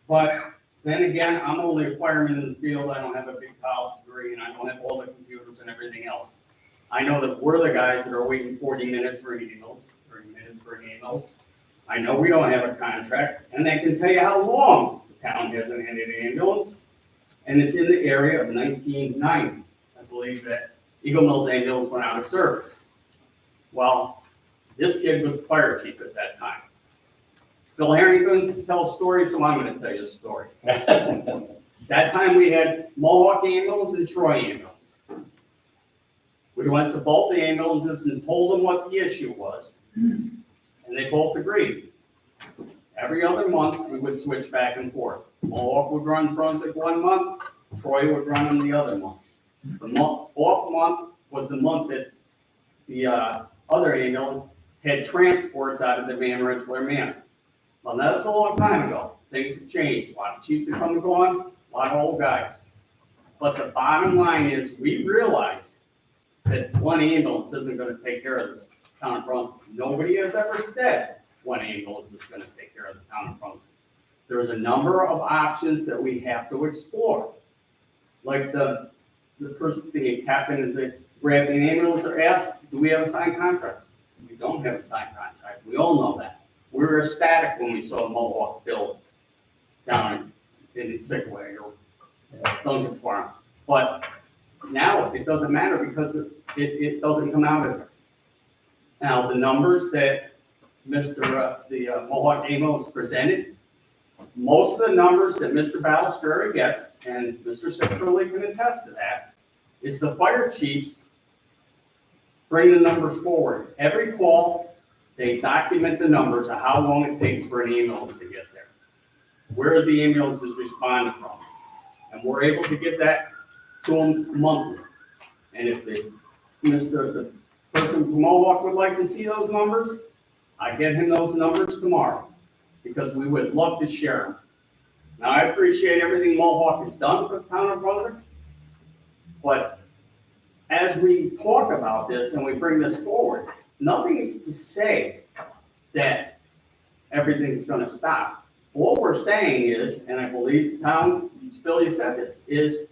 but then again, I'm only a fireman in the field. I don't have a big college degree and I don't have all the computers and everything else. I know that we're the guys that are waiting 40 minutes for an ambulance, 30 minutes for an ambulance. I know we don't have a contract, and they can tell you how long the town hasn't had an ambulance, and it's in the area of 1990. I believe that Eagle Mills ambulance went out of service. Well, this kid was the fire chief at that time. Bill Harrington's tell a story, so I'm gonna tell you a story. That time we had Mohawk ambulance and Troy ambulance. We went to both the ambulances and told them what the issue was, and they both agreed. Every other month, we would switch back and forth. Mohawk would run Brunswick one month, Troy would run them the other month. The off month was the month that the other ambulance had transports out of the Van Rensselaer Manor. Well, that was a long time ago. Things have changed. A lot of chiefs have come and gone, a lot of old guys. But the bottom line is we realized that one ambulance isn't going to take care of this town of Brunswick. Nobody has ever said one ambulance is going to take care of the town of Brunswick. There's a number of options that we have to explore. Like the person, the captain that grabbed the ambulance are asked, do we have a signed contract? We don't have a signed contract. We all know that. We were ecstatic when we saw Mohawk build down in Sickaway or Duncan's Farm. But now it doesn't matter because it doesn't come out of there. Now, the numbers that the Mohawk ambulance presented, most of the numbers that Mr. Balistreri gets, and Mr. Ciccarelli can attest to that, is the fire chiefs bring the numbers forward. Every call, they document the numbers of how long it takes for an ambulance to get there, where the ambulances responding from. And we're able to get that to them monthly. And if the person from Mohawk would like to see those numbers, I get him those numbers tomorrow, because we would love to share them. Now, I appreciate everything Mohawk has done for the town of Brunswick, but as we talk about this and we bring this forward, nothing is to say that everything's gonna stop. What we're saying is, and I believe, Tom, Bill, you said this, is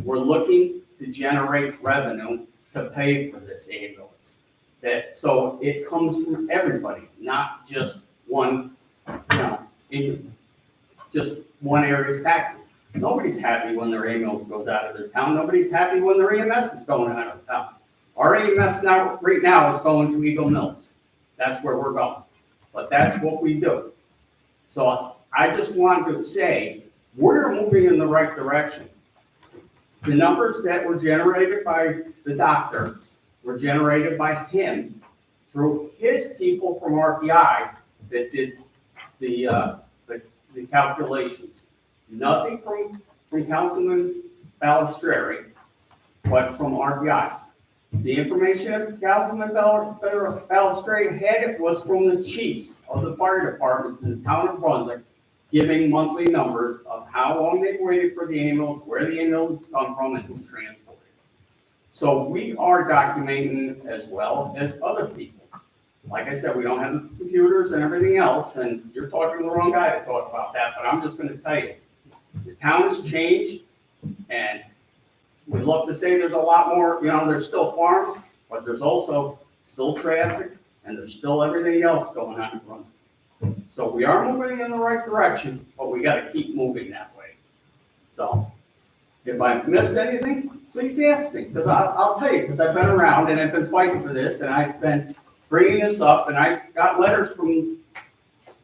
we're looking to generate revenue to pay for this ambulance. So it comes from everybody, not just one, in just one area's taxes. Nobody's happy when their ambulance goes out of their town. Nobody's happy when their EMS is going out of town. Our EMS now, right now, is going to Eagle Mills. That's where we're going. But that's what we do. So I just wanted to say, we're moving in the right direction. The numbers that were generated by the doctor were generated by him through his people from RPI that did the calculations. Nothing from Councilman Balistrary, but from RPI. The information Councilman Balistrary had was from the chiefs of the fire departments in the town of Brunswick, giving monthly numbers of how long they've waited for the ambulance, where the ambulance come from, and who transported it. So we are documenting as well as other people. Like I said, we don't have the computers and everything else, and you're talking to the wrong guy to talk about that, but I'm just gonna tell you, the town has changed, and we love to say there's a lot more, there's still farms, but there's also still traffic, and there's still everything else going on in Brunswick. So we are moving in the right direction, but we gotta keep moving that way. So, if I missed anything, please ask me, because I'll tell you, because I've been around and I've been fighting for this, and I've been bringing this up, and I got letters from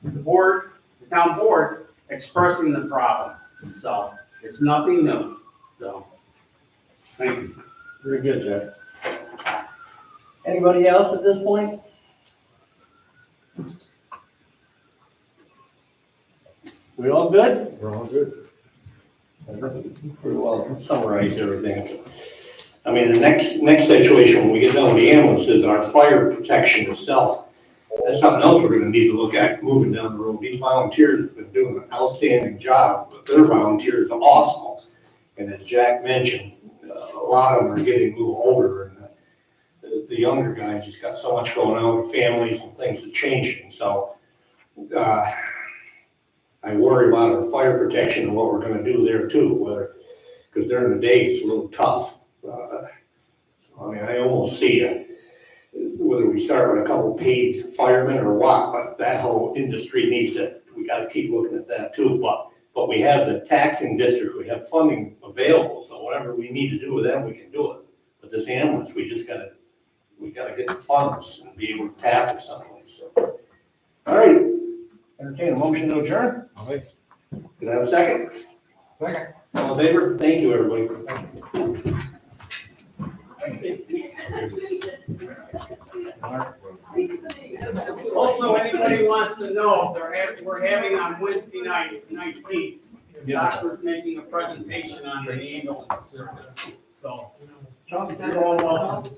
the board, the town board, expressing the problem. So, it's nothing new, so, thank you. Very good, Jeff. Anybody else at this point? We all good? We're all good. Pretty well summarized everything. I mean, the next situation, when we get done with the ambulances, our fire protection itself, that's something else we're gonna need to look at moving down the road. These volunteers have been doing an outstanding job, but their volunteers are awesome. And as Jack mentioned, a lot of them are getting a little older, and the younger guys just got so much going on with families and things are changing, so, I worry about our fire protection and what we're gonna do there too, because during the day it's a little tough. So, I mean, I almost see whether we start with a couple paid firemen or what, but that whole industry we gotta keep looking at that too. But we have the taxing district, we have funding available, so whatever we need to do with them, we can do it. But this ambulance, we gotta get the funds and be able to tap it someplace, so. All right, entertain a motion to adjourn. All right. Can I have a second? Second. All in favor? Thank you, everybody. Also, anybody wants to know, we're having on Wednesday night, 19th, the doctor's making a presentation on the ambulance service, so. You're all welcome.